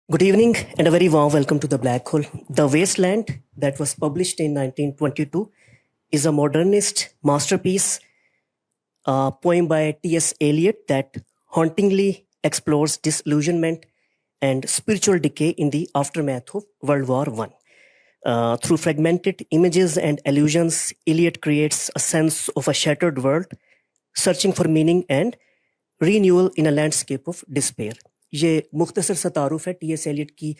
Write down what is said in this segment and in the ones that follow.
Good evening and a very warm welcome to The Black Hole. The Wasteland, that was published in 1922, is a modernist masterpiece, a poem by T.S. Eliot that hauntingly explores disillusionment and spiritual decay in the aftermath of World War I. Through fragmented images and allusions, Eliot creates a sense of a shattered world, searching for meaning and renewal in a landscape of despair. یہ مختصر سا تعارف ہے T S Eliot کی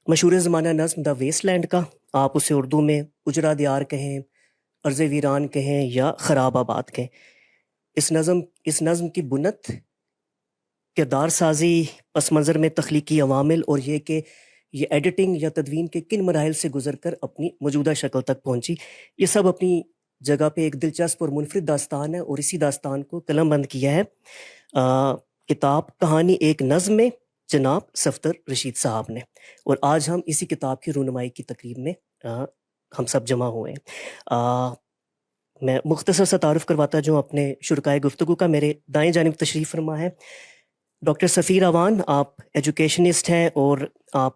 مشہور زمانہ نظم دا waste land کا. آپ اسے اردو میں اجرا دیار کہیں، ارض ویران کہیں یا خراب آباد کہیں. اس نظم کی بنت، کردار سازی، پس منظر میں تخلیقی عوامل اور یہ کہ یہ ایڈیٹنگ یا تدوین کے کن مراحل سے گزر کر اپنی موجودہ شکل تک پہنچی، یہ سب اپنی جگہ پہ ایک دلچسپ اور منفرد داستان ہے. اور اسی داستان کو قلم بند کیا ہے کتاب کہانی ایک نظم میں جناب صفدر رشید صاحب نے. اور آج ہم اسی کتاب کی رونمائی کی تقریب میں ہم سب جمع ہوئے ہیں. میں مختصر سا تعارف کرواتا جو اپنے شرکائے گفتگو کا. میرے دائیں جانب تشریف فرما ہے ڈاکٹر سفیر اوان. آپ ایجوکیشنسٹ ہیں اور آپ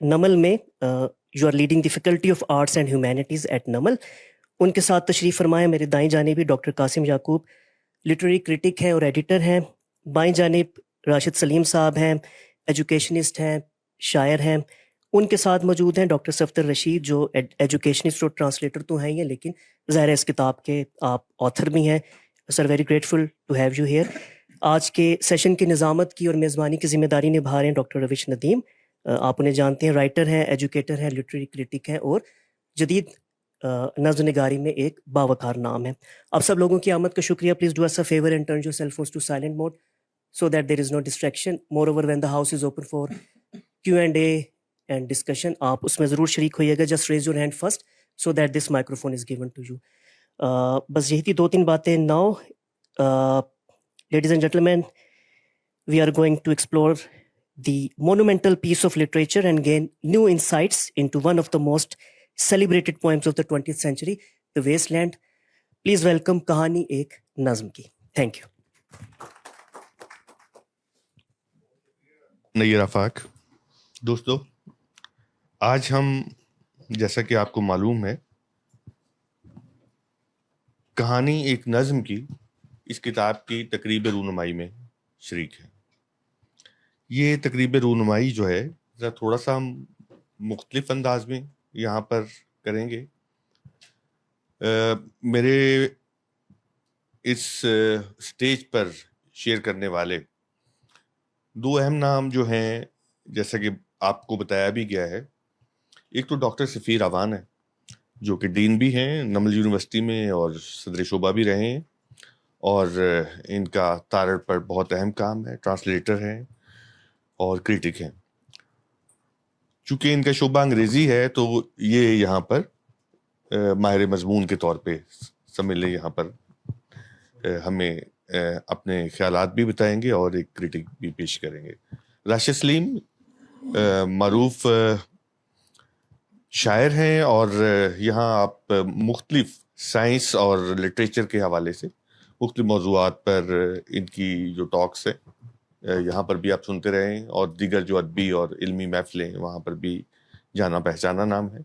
نمل میں you are leading the faculty of arts and humanities at NUML. ان کے ساتھ تشریف فرما ہے میرے دائیں جانب بھی doctor Qasim Yaqoob, literary critic ہیں اور ایڈیٹر ہیں. بائیں جانب راشد سلیم صاحب ہیں، ایجوکیشنسٹ ہیں، شاعر ہیں. ان کے ساتھ موجود ہیں ڈاکٹر صفدر رشید جو ایجوکیشنسٹ اور ٹرانسلیٹر تو ہیں ہی، لیکن ظاہر ہے اس کتاب کے آپ آتھر بھی ہیں. Sir very grateful to have you here. آج کے سیشن کی نظامت کی اور میزبانی کی ذمہ داری نبھا رہے ہیں ڈاکٹر روش ندیم. آپ انہیں جانتے ہیں، رائٹر ہیں، ایجوکیٹر ہیں، لٹریری کرٹک ہیں اور جدید نظم نگاری میں ایک باوقار نام ہے. آپ سب لوگوں کی آمد کا شکریہ. Please do us a favour and turn your cell phones to silent mode so that there is no distraction. Moreover, when the house is open for Q&A and discussion, آپ اس میں ضرور شریک ہوئیے گا. just raise your hand first so that this microphone is given to you. بس یہی تھی دو تین باتیں. Now, ladies and gentlemen, we are going to explore the monumental piece of literature and gain new insights into one of the most celebrated poems of the 20th century, The Wasteland. Please welcome کہانی ایک نظم کی. Thank you. نیر آفاق. دوستو، آج ہم جیسا کہ آپ کو معلوم ہے کہانی ایک نظم کی اس کتاب کی تقریب رونمائی میں شریک ہیں. یہ تقریب رونمائی جو ہے ذرا تھوڑا سا ہم مختلف انداز میں یہاں پر کریں گے. میرے اس سٹیج پر شیئر کرنے والے دو اہم نام جو ہیں، جیسا کہ آپ کو بتایا بھی گیا ہے، ایک تو ڈاکٹر سفیر اوان ہے جو کہ ڈین بھی ہیں نمل یونیورسٹی میں اور صدر شعبہ بھی رہے ہیں، اور ان کا تارڑ پر بہت اہم کام ہے. ٹرانسلیٹر ہیں اور کرٹک ہیں. چونکہ ان کا شعبہ انگریزی ہے تو یہ یہاں پر ماہر مضمون کے طور پہ سمجھ لیں، یہاں پر ہمیں اپنے خیالات بھی بتائیں گے اور ایک کرٹک بھی پیش کریں گے. راشد سلیم معروف شاعر ہیں اور یہاں آپ مختلف سائنس اور لٹریچر کے حوالے سے مختلف موضوعات پر ان کی جو ٹاکس ہیں یہاں پر بھی آپ سنتے رہیں، اور دیگر جو ادبی اور علمی محفلیں وہاں پر بھی جانا پہچانا نام ہے.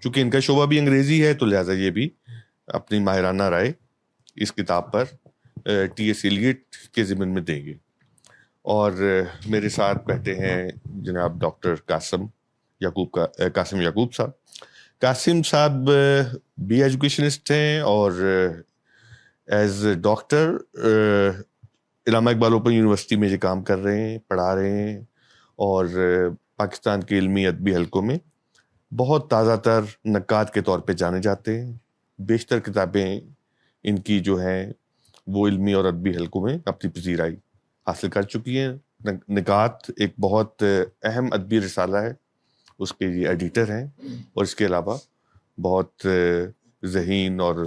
چونکہ ان کا شعبہ بھی انگریزی ہے تو لہٰذا یہ بھی اپنی ماہرانہ رائے اس کتاب پر ٹی ایس ایلیٹ کے ضمن میں دیں گے. اور میرے ساتھ بیٹھے ہیں جناب ڈاکٹر قاسم یعقوب صاحب. قاسم صاحب بھی ایجوکیشنسٹ ہیں اور ایز ڈاکٹر علامہ اقبال اوپن یونیورسٹی میں یہ کام کر رہے ہیں، پڑھا رہے ہیں، اور پاکستان کے علمی ادبی حلقوں میں بہت تازہ تر نقاد کے طور پہ جانے جاتے ہیں. بیشتر کتابیں ان کی جو ہیں وہ علمی اور ادبی حلقوں میں اپنی پذیرائی حاصل کر چکی ہیں. نکات ایک بہت اہم ادبی رسالہ ہے، اس کے یہ ایڈیٹر ہیں، اور اس کے علاوہ بہت ذہین اور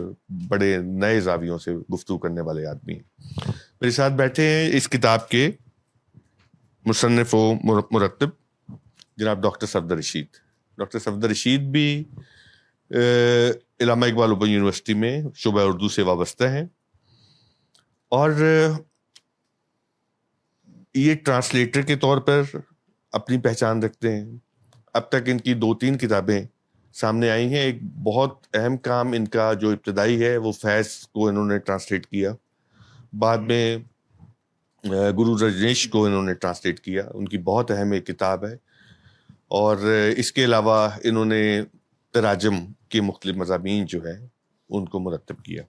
بڑے نئے زاویوں سے گفتگو کرنے والے آدمی ہیں. میرے ساتھ بیٹھے ہیں اس کتاب کے مصنف و مرتب جناب ڈاکٹر صفدر رشید. ڈاکٹر صفدر رشید بھی علامہ اقبال اوپن یونیورسٹی میں شعبہ اردو سے وابستہ ہیں، اور یہ ٹرانسلیٹر کے طور پر اپنی پہچان رکھتے ہیں. اب تک ان کی 2-3 کتابیں سامنے آئی ہیں. ایک بہت اہم کام ان کا جو ابتدائی ہے وہ فیض کو انہوں نے ٹرانسلیٹ کیا. بعد میں گرو رجنیش کو انہوں نے ٹرانسلیٹ کیا. ان کی بہت اہم ایک کتاب ہے. اور اس کے علاوہ انہوں نے تراجم کے مختلف مضامین جو ہے ان کو مرتب کیا.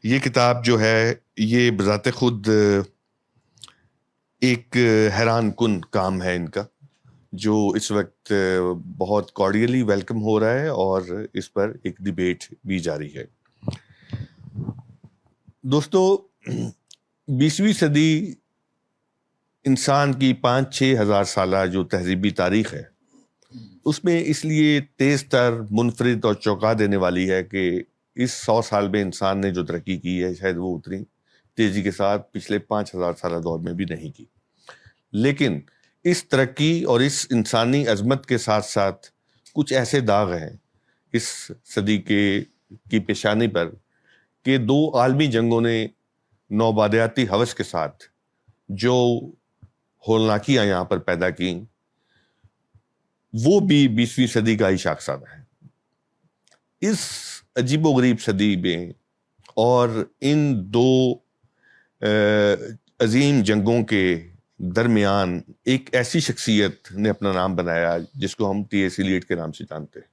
یہ کتاب جو ہے یہ بذات خود ایک حیران کن کام ہے ان کا، جو اس وقت بہت کارڈیلی ویلکم ہو رہا ہے اور اس پر ایک ڈیبیٹ بھی جاری ہے. دوستو، 20ویں صدی انسان کی 5-6 ہزار سالہ جو تہذیبی تاریخ ہے اس میں اس لیے تیز تر، منفرد اور چونکا دینے والی ہے کہ اس 100 سال میں انسان نے جو ترقی کی ہے شاید وہ اتنی تیزی کے ساتھ پچھلے 5000 سالہ دور میں بھی نہیں کی. لیکن اس ترقی اور اس انسانی عظمت کے ساتھ ساتھ کچھ ایسے داغ ہیں اس صدی کی پیشانی پر کہ 2 عالمی جنگوں نے نوبادیاتی ہوس کے ساتھ جو ہولناکیاں یہاں پر پیدا کی وہ بھی 20ویں صدی کا ہی شاخسانہ ہے. اس عجیب و غریب صدی میں اور ان 2 عظیم جنگوں کے درمیان ایک ایسی شخصیت نے اپنا نام بنایا جس کو ہم ٹی ایس ایلیٹ کے نام سے جانتے ہیں.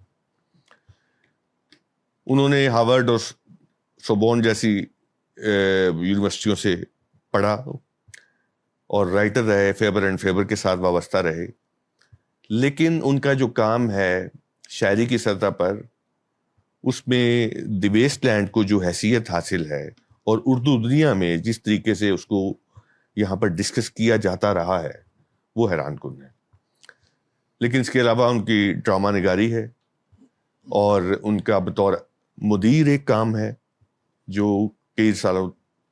انہوں نے ہارورڈ اور سوربون جیسی یونیورسٹیوں سے پڑھا اور رائٹر رہے، فیبر اینڈ فیبر کے ساتھ وابستہ رہے. لیکن ان کا جو کام ہے شاعری کی سطح پر، اس میں دی ویسٹ لینڈ کو جو حیثیت حاصل ہے اور اردو دنیا میں جس طریقے سے اس کو یہاں پر ڈسکس کیا جاتا رہا ہے وہ حیران کن ہے. لیکن اس کے علاوہ ان کی ڈرامہ نگاری ہے اور ان کا بطور مدیر ایک کام ہے جو کئی سالوں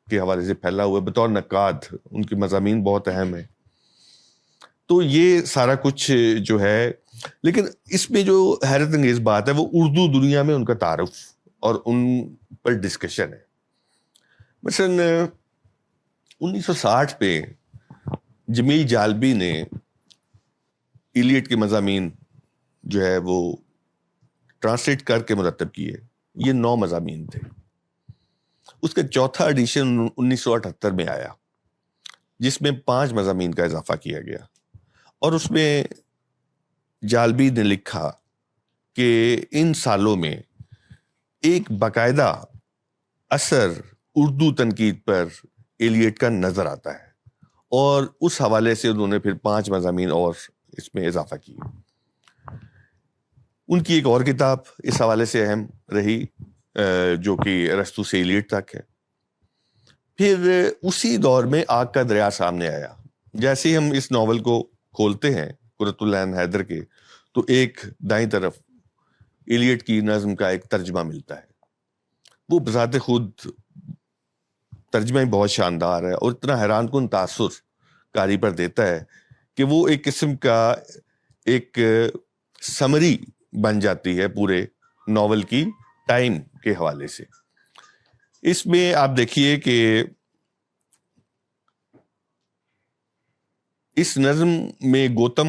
کے حوالے سے پھیلا ہوا ہے. بطور نقاد ان کے مضامین بہت اہم ہیں. تو یہ سارا کچھ جو ہے، لیکن اس میں جو حیرت انگیز بات ہے وہ اردو دنیا میں ان کا تعارف اور ان پر ڈسکشن ہے. مثلاً 1960 پہ جمیل جالبی نے ایلیٹ کے مضامین جو ہے وہ ٹرانسلیٹ کر کے مرتب کیے. یہ 9 مضامین تھے. اس کا چوتھا ایڈیشن 1978 میں آیا جس میں 5 مضامین کا اضافہ کیا گیا. اور اس میں جالبی نے لکھا کہ ان سالوں میں ایک باقاعدہ اثر اردو تنقید پر ایلیٹ کا نظر آتا ہے، اور اس حوالے سے انہوں نے پھر 5 مضامین اور اس میں اضافہ کیے. ان کی ایک اور کتاب اس حوالے سے اہم رہی جو کہ ارسطو سے ایلیٹ تک ہے. پھر اسی دور میں آگ کا دریا سامنے آیا. جیسے ہی ہم اس ناول کو کھولتے ہیں قرۃ العین حیدر کے، تو ایک دائیں طرف ایلیٹ کی نظم کا ایک ترجمہ ملتا ہے. وہ بذات خود ترجمہ بہت شاندار ہے اور اتنا حیران کن تاثر قاری پر دیتا ہے کہ وہ ایک قسم کا ایک سمری بن جاتی ہے پورے ناول کی ٹائم کے حوالے سے. اس میں آپ دیکھیے کہ اس نظم میں گوتم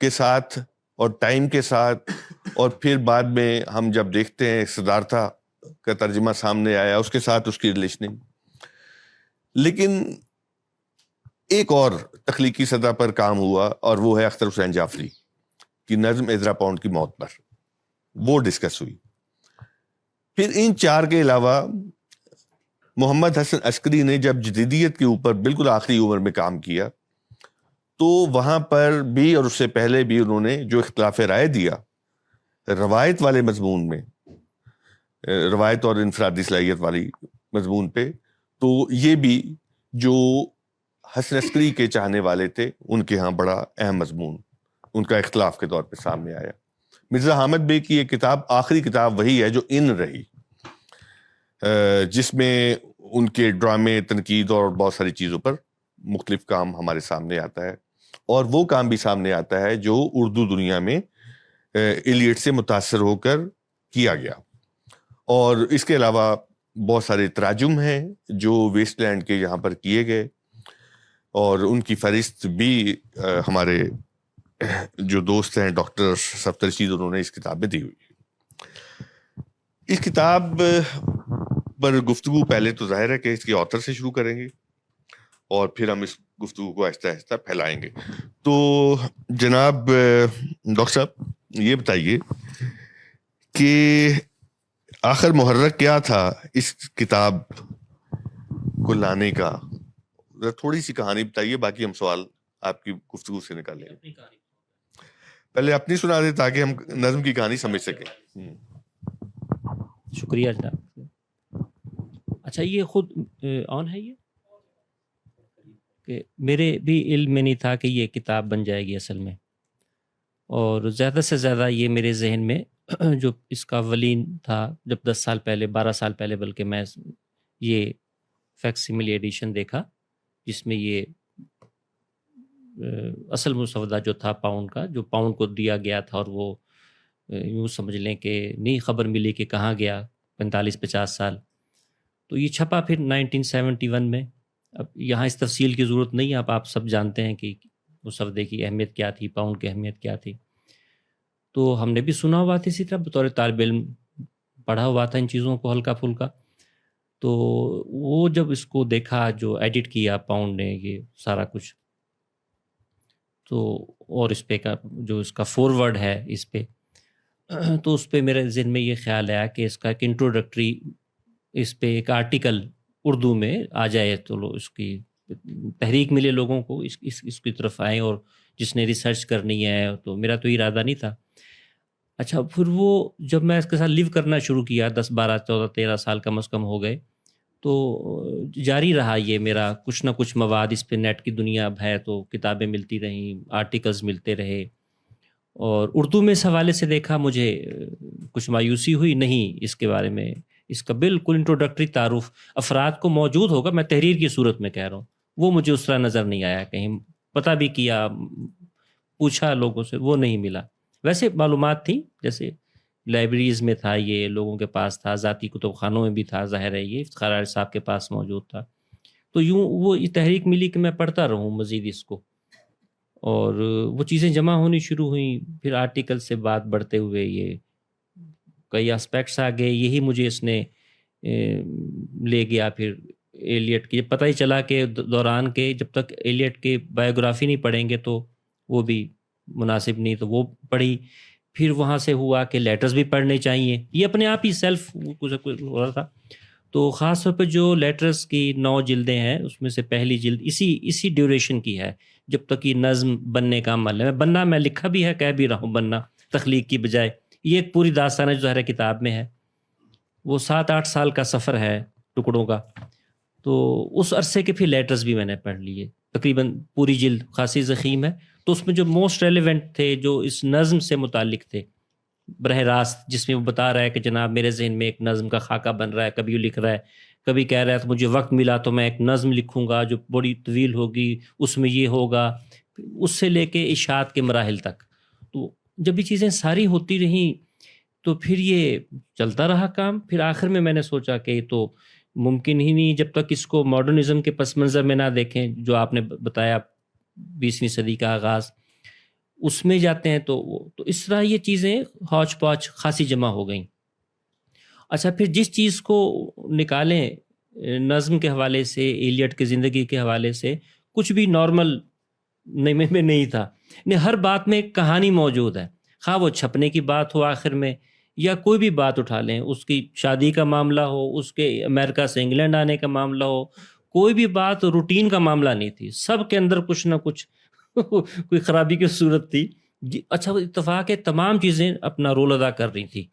کے ساتھ اور ٹائم کے ساتھ، اور پھر بعد میں ہم جب دیکھتے ہیں سدھارتھا کا ترجمہ سامنے آیا اس کے ساتھ اس کی ریلیشننگ. لیکن ایک اور تخلیقی سطح پر کام ہوا اور وہ ہے اختر حسین جعفری کی نظم عذرا پاؤنڈ کی موت پر. وہ ڈسکس ہوئی. پھر ان 4 کے علاوہ محمد حسن عسکری نے جب جدیدیت کے اوپر بالکل آخری عمر میں کام کیا تو وہاں پر بھی اور اس سے پہلے بھی انہوں نے جو اختلاف رائے دیا روایت والے مضمون میں، روایت اور انفرادی صلاحیت والی مضمون پہ، تو یہ بھی جو حسن عسکری کے چاہنے والے تھے ان کے ہاں بڑا اہم مضمون ان کا اختلاف کے طور پہ سامنے آیا. مرزا حامد بے کی یہ کتاب آخری کتاب وہی ہے جو ان رہی، جس میں ان کے ڈرامے، تنقید اور بہت ساری چیزوں پر مختلف کام ہمارے سامنے آتا ہے. اور وہ کام بھی سامنے آتا ہے جو اردو دنیا میں ایلیٹ سے متاثر ہو کر کیا گیا. اور اس کے علاوہ بہت سارے تراجم ہیں جو ویسٹ لینڈ کے یہاں پر کیے گئے. اور ان کی فہرست بھی ہمارے جو دوست ہیں ڈاکٹر صفدر رشید، انہوں نے اس کتاب میں دی ہوئی ہے۔ اس کتاب پر گفتگو پہلے تو ظاہر ہے کہ اس کے آتھر سے شروع کریں گے اور پھر ہم اس گفتگو کو آہستہ آہستہ پھیلائیں گے۔ تو جناب ڈاکٹر صاحب یہ بتائیے کہ آخر محرک کیا تھا اس کتاب کو لانے کا؟ تھوڑی سی کہانی بتائیے، باقی ہم سوال آپ کی گفتگو سے نکالیں گے۔ پہلے اپنی سنا دیں تاکہ ہم نظم کی کہانی سمجھ سکیں۔ شکریہ جناب۔ اچھا، یہ خود آن ہے یہ کہ میرے بھی علم میں نہیں تھا کہ یہ کتاب بن جائے گی اصل میں، اور زیادہ سے زیادہ یہ میرے ذہن میں جو اس کا اولین تھا جب 10 سال پہلے 12 سال پہلے بلکہ میں یہ فیکسیملی ایڈیشن دیکھا جس میں یہ اصل مسودہ جو تھا پاؤنڈ کا، جو پاؤنڈ کو دیا گیا تھا، اور وہ یوں سمجھ لیں کہ نہیں خبر ملی کہ کہاں گیا 45-50 سال، تو یہ چھپا پھر 1971 میں۔ اب یہاں اس تفصیل کی ضرورت نہیں ہے، آپ سب جانتے ہیں کہ مسودے کی اہمیت کیا تھی، پاؤنڈ کی اہمیت کیا تھی۔ تو ہم نے بھی سنا ہوا تھا، اسی طرح بطور طالب علم پڑھا ہوا تھا ان چیزوں کو ہلکا پھلکا۔ تو وہ جب اس کو دیکھا جو ایڈٹ کیا پاؤنڈ نے یہ سارا کچھ، تو اور اس پہ کا جو اس کا فورورڈ ہے اس پہ، تو اس پہ میرے ذہن میں یہ خیال آیا کہ اس کا ایک انٹروڈکٹری اس پہ ایک آرٹیکل اردو میں آ جائے تو اس کی تحریک ملے لوگوں کو، اس کی طرف آئیں، اور جس نے ریسرچ کرنی ہے، تو میرا تو ارادہ نہیں تھا۔ اچھا، پھر وہ جب میں اس کے ساتھ لیو کرنا شروع کیا 10 12 14 13 سال کم از کم ہو گئے، تو جاری رہا یہ میرا کچھ نہ کچھ مواد اس پہ، نیٹ کی دنیا اب ہے تو کتابیں ملتی رہیں، آرٹیکلز ملتے رہے، اور اردو میں اس حوالے سے دیکھا مجھے کچھ مایوسی ہوئی نہیں اس کے بارے میں۔ اس کا بالکل انٹروڈکٹری تعارف افراد کو موجود ہوگا، میں تحریر کی صورت میں کہہ رہا ہوں، وہ مجھے اس طرح نظر نہیں آیا، کہیں پتہ بھی کیا، پوچھا لوگوں سے، وہ نہیں ملا۔ ویسے معلومات تھیں، جیسے لائبریریز میں تھا، یہ لوگوں کے پاس تھا، ذاتی کتب خانوں میں بھی تھا، ظاہر ہے یہ افتخار علی صاحب کے پاس موجود تھا، تو یوں وہ تحریک ملی کہ میں پڑھتا رہوں مزید اس کو، اور وہ چیزیں جمع ہونی شروع ہوئیں۔ پھر آرٹیکل سے بات بڑھتے ہوئے یہ کئی اسپیکٹس آ گئے، یہی مجھے اس نے لے گیا پھر ایلیٹ کی۔ پتہ ہی چلا کہ دوران کے جب تک ایلیٹ کی بایوگرافی نہیں پڑھیں گے تو وہ بھی مناسب نہیں، تو وہ پڑھی۔ پھر وہاں سے ہوا کہ لیٹرز بھی پڑھنے چاہیے، یہ اپنے آپ ہی سیلف کچھ ہو رہا تھا۔ تو خاص طور پہ جو لیٹرز کی 9 جلدیں ہیں، اس میں سے پہلی جلد اسی ڈیوریشن کی ہے جب تک یہ نظم بننے کا عمل ہے۔ میں لکھا بھی ہے، کہہ بھی رہا ہوں، بننا تخلیق کی بجائے، یہ ایک پوری داستان ہے جو ظاہر کتاب میں ہے۔ وہ 7-8 سال کا سفر ہے ٹکڑوں کا، تو اس عرصے کے پھر لیٹرز بھی میں نے پڑھ لیے، تقریباً پوری جلد خاصی ضخیم ہے۔ تو اس میں جو موسٹ ریلیونٹ تھے، جو اس نظم سے متعلق تھے براہ راست، جس میں وہ بتا رہا ہے کہ جناب میرے ذہن میں ایک نظم کا خاکہ بن رہا ہے، کبھی وہ لکھ رہا ہے، کبھی کہہ رہا ہے تو مجھے وقت ملا تو میں ایک نظم لکھوں گا جو بڑی طویل ہوگی، اس میں یہ ہوگا، اس سے لے کے اشاعت کے مراحل تک۔ تو جب یہ چیزیں ساری ہوتی رہیں تو پھر یہ چلتا رہا کام۔ پھر آخر میں میں نے سوچا کہ یہ تو ممکن ہی نہیں جب تک اس کو ماڈرنزم کے پس منظر میں نہ دیکھیں، جو آپ نے بتایا 20ویں صدی کا آغاز، اس میں جاتے ہیں تو اس طرح یہ چیزیں ہاچ پاچ خاصی جمع ہو گئیں۔ اچھا، پھر جس چیز کو نکالیں نظم کے حوالے سے، ایلیٹ کی زندگی کے حوالے سے، کچھ بھی نارمل میں نہیں تھا۔ ہر بات میں ایک کہانی موجود ہے، خواہ وہ چھپنے کی بات ہو آخر میں، یا کوئی بھی بات اٹھا لیں، اس کی شادی کا معاملہ ہو، اس کے امریکہ سے انگلینڈ آنے کا معاملہ ہو، کوئی بھی بات روٹین کا معاملہ نہیں تھی، سب کے اندر کچھ نہ کچھ کوئی خرابی کی صورت تھی۔ اچھا، اتفاق ہے تمام چیزیں اپنا رول ادا کر رہی تھی،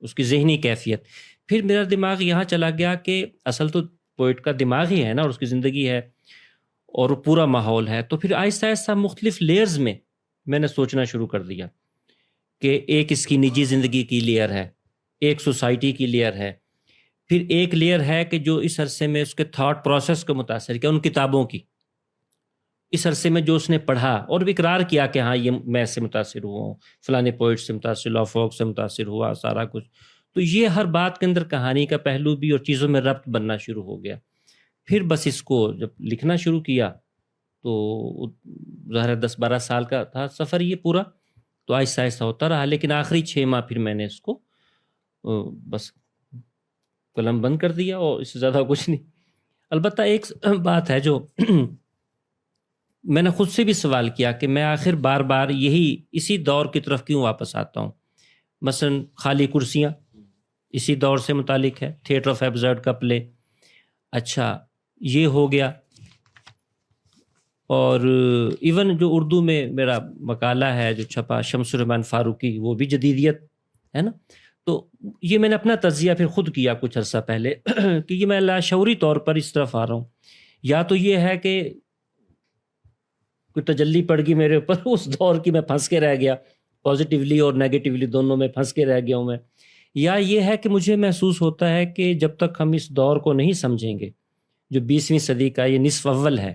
اس کی ذہنی کیفیت۔ پھر میرا دماغ یہاں چلا گیا کہ اصل تو پوئٹ کا دماغ ہی ہے نا، اور اس کی زندگی ہے اور پورا ماحول ہے۔ تو پھر آہستہ آہستہ مختلف لیئرز میں نے سوچنا شروع کر دیا کہ ایک اس کی نجی زندگی کی لیئر ہے، ایک سوسائٹی کی لیئر ہے، پھر ایک لیئر ہے کہ جو اس عرصے میں اس کے تھاٹ پروسیس کو متاثر کیا، ان کتابوں کی، اس عرصے میں جو اس نے پڑھا اور بھی اقرار کیا کہ ہاں یہ میں اس سے متاثر ہوا ہوں، فلانے پوئٹ سے متاثر ہوا، فوک سے متاثر ہوا، سارا کچھ۔ تو یہ ہر بات کے اندر کہانی کا پہلو بھی اور چیزوں میں ربط بننا شروع ہو گیا۔ پھر بس اس کو جب لکھنا شروع کیا تو ظاہر 10-12 سال کا تھا سفر یہ پورا، تو آہستہ آہستہ ہوتا رہا، لیکن آخری 6 ماہ پھر میں نے اس کو بس قلم بند کر دیا، اور اس سے زیادہ کچھ نہیں. البتہ ایک بات ہے جو میں نے خود سے بھی سوال کیا کہ میں آخر بار بار اسی دور کی طرف کیوں واپس آتا ہوں. مثلا خالی کرسیاں اسی دور سے متعلق ہے، تھیٹر آف ایبزرڈ کا پلے، اچھا یہ ہو گیا. اور ایون جو اردو میں میرا مقالہ ہے جو چھپا شمس الرحمن فاروقی، وہ بھی جدیدیت ہے نا. تو یہ میں نے اپنا تجزیہ پھر خود کیا کچھ عرصہ پہلے کہ یہ میں لاشعوری طور پر اس طرف آ رہا ہوں. یا تو یہ ہے کہ کوئی تجلی پڑ گئی میرے اوپر اس دور کی، میں پھنس کے رہ گیا، پازیٹیولی اور نیگیٹیولی دونوں میں پھنس کے رہ گیا ہوں میں. یا یہ ہے کہ مجھے محسوس ہوتا ہے کہ جب تک ہم اس دور کو نہیں سمجھیں گے جو 20ویں صدی کا یہ نصف اول ہے،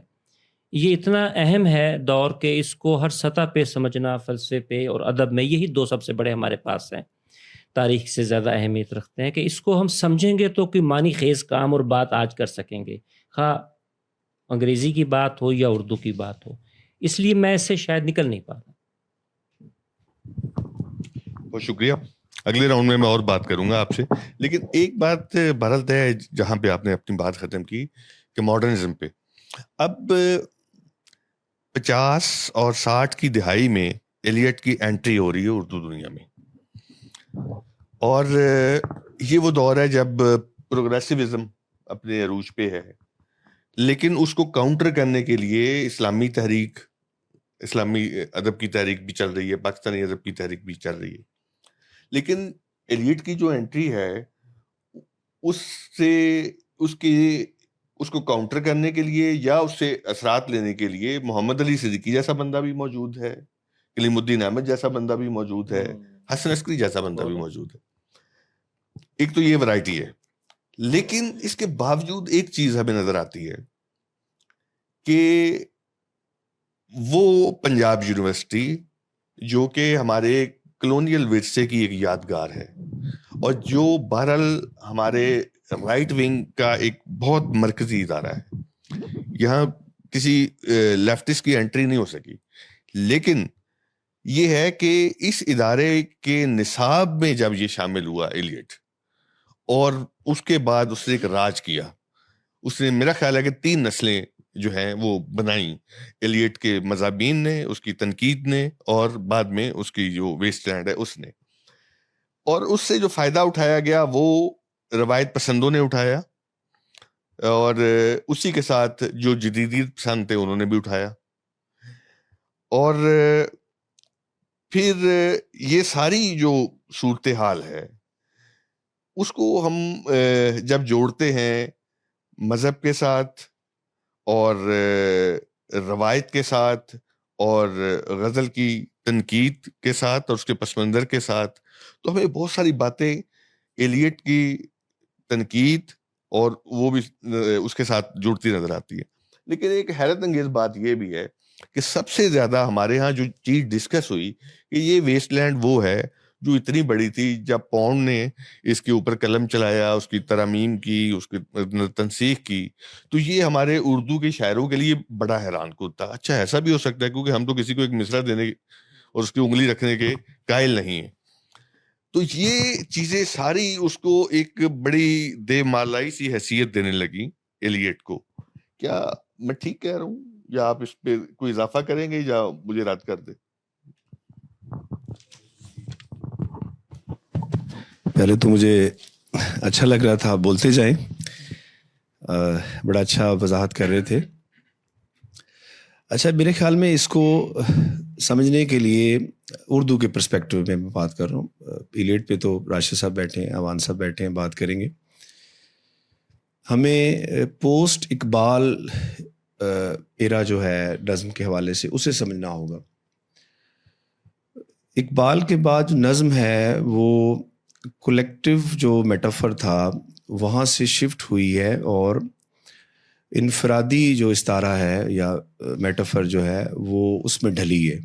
یہ اتنا اہم ہے دور کہ اس کو ہر سطح پہ سمجھنا، فلسفے پہ اور ادب میں، یہی 2 سب سے بڑے ہمارے پاس ہیں، تاریخ سے زیادہ اہمیت رکھتے ہیں، کہ اس کو ہم سمجھیں گے تو کوئی معنی خیز کام اور بات آج کر سکیں گے، خواہ انگریزی کی بات ہو یا اردو کی بات ہو. اس لیے میں اس سے شاید نکل نہیں پا رہا. بہت شکریہ. اگلے راؤنڈ میں اور بات کروں گا آپ سے، لیکن ایک بات بہرحال طے ہے جہاں پہ آپ نے اپنی بات ختم کی کہ ماڈرنزم پہ. اب 50 اور 60 کی دہائی میں ایلیٹ کی انٹری ہو رہی ہے اردو دنیا میں، اور یہ وہ دور ہے جب پروگریسیوزم اپنے عروج پہ ہے، لیکن اس کو کاؤنٹر کرنے کے لیے اسلامی تحریک، اسلامی ادب کی تحریک بھی چل رہی ہے، پاکستانی ادب کی تحریک بھی چل رہی ہے. لیکن ایلیٹ کی جو انٹری ہے اس کو کاؤنٹر کرنے کے لیے یا اس سے اثرات لینے کے لیے محمد علی صدیقی جیسا بندہ بھی موجود ہے، کلیم الدین احمد جیسا بندہ بھی موجود ہے، حسن عسکری جیسا بندہ بھی موجود ہے. ایک تو یہ ورائٹی ہے. لیکن اس کے باوجود ایک چیز ہمیں نظر آتی ہے کہ وہ پنجاب یونیورسٹی جو کہ ہمارے کلونیل ورثے کی ایک یادگار ہے، اور جو بہرحال ہمارے رائٹ ونگ کا ایک بہت مرکزی ادارہ ہے، یہاں کسی لیفٹسٹ کی انٹری نہیں ہو سکی. لیکن یہ ہے کہ اس ادارے کے نصاب میں جب یہ شامل ہوا ایلیٹ، اور اس کے بعد اس نے ایک راج کیا، اس نے میرا خیال ہے کہ 3 نسلیں جو ہیں وہ بنائیں ایلیٹ کے مضامین نے، اس کی تنقید نے، اور بعد میں اس کی جو ویسٹ لینڈ ہے اس نے. اور اس سے جو فائدہ اٹھایا گیا وہ روایت پسندوں نے اٹھایا، اور اسی کے ساتھ جو جدیدیت پسند تھے انہوں نے بھی اٹھایا. اور پھر یہ ساری جو صورتحال ہے اس کو ہم جب جوڑتے ہیں مذہب کے ساتھ اور روایت کے ساتھ اور غزل کی تنقید کے ساتھ اور اس کے پس منظر کے ساتھ، تو ہمیں بہت ساری باتیں ایلیٹ کی تنقید اور وہ بھی اس کے ساتھ جڑتی نظر آتی ہے. لیکن ایک حیرت انگیز بات یہ بھی ہے کہ سب سے زیادہ ہمارے ہاں جو چیز ڈسکس ہوئی کہ یہ ویسٹ لینڈ وہ ہے جو اتنی بڑی تھی، جب پونڈ نے اس کے اوپر قلم چلایا، اس کی ترامیم کی، اس کی تنسیخ کی، تو یہ ہمارے اردو کے شاعروں کے لیے بڑا حیران کن تھا. اچھا ایسا بھی ہو سکتا ہے، کیونکہ ہم تو کسی کو ایک مصرع دینے اور اس کی انگلی رکھنے کے قائل نہیں ہیں. تو یہ چیزیں ساری اس کو ایک بڑی دے مالائی سی حیثیت دینے لگی ایلیٹ کو. کیا میں ٹھیک کہہ رہا ہوں، یا آپ اس پہ کوئی اضافہ کریں گے یا مجھے رد کر دیں؟ پہلے تو مجھے اچھا لگ رہا تھا، آپ بولتے جائیں، بڑا اچھا وضاحت کر رہے تھے. اچھا میرے خیال میں اس کو سمجھنے کے لیے اردو کے پرسپیکٹو میں بات کر رہا ہوں. ایلیٹ پہ تو راشد صاحب بیٹھے ہیں، اوان صاحب بیٹھے ہیں، بات کریں گے. ہمیں پوسٹ اقبال ایرا جو ہے نظم کے حوالے سے اسے سمجھنا ہوگا. اقبال کے بعد جو نظم ہے وہ کولیکٹیو جو میٹافر تھا وہاں سے شفٹ ہوئی ہے، اور انفرادی جو استعارہ ہے یا میٹافر جو ہے وہ اس میں ڈھلی ہے.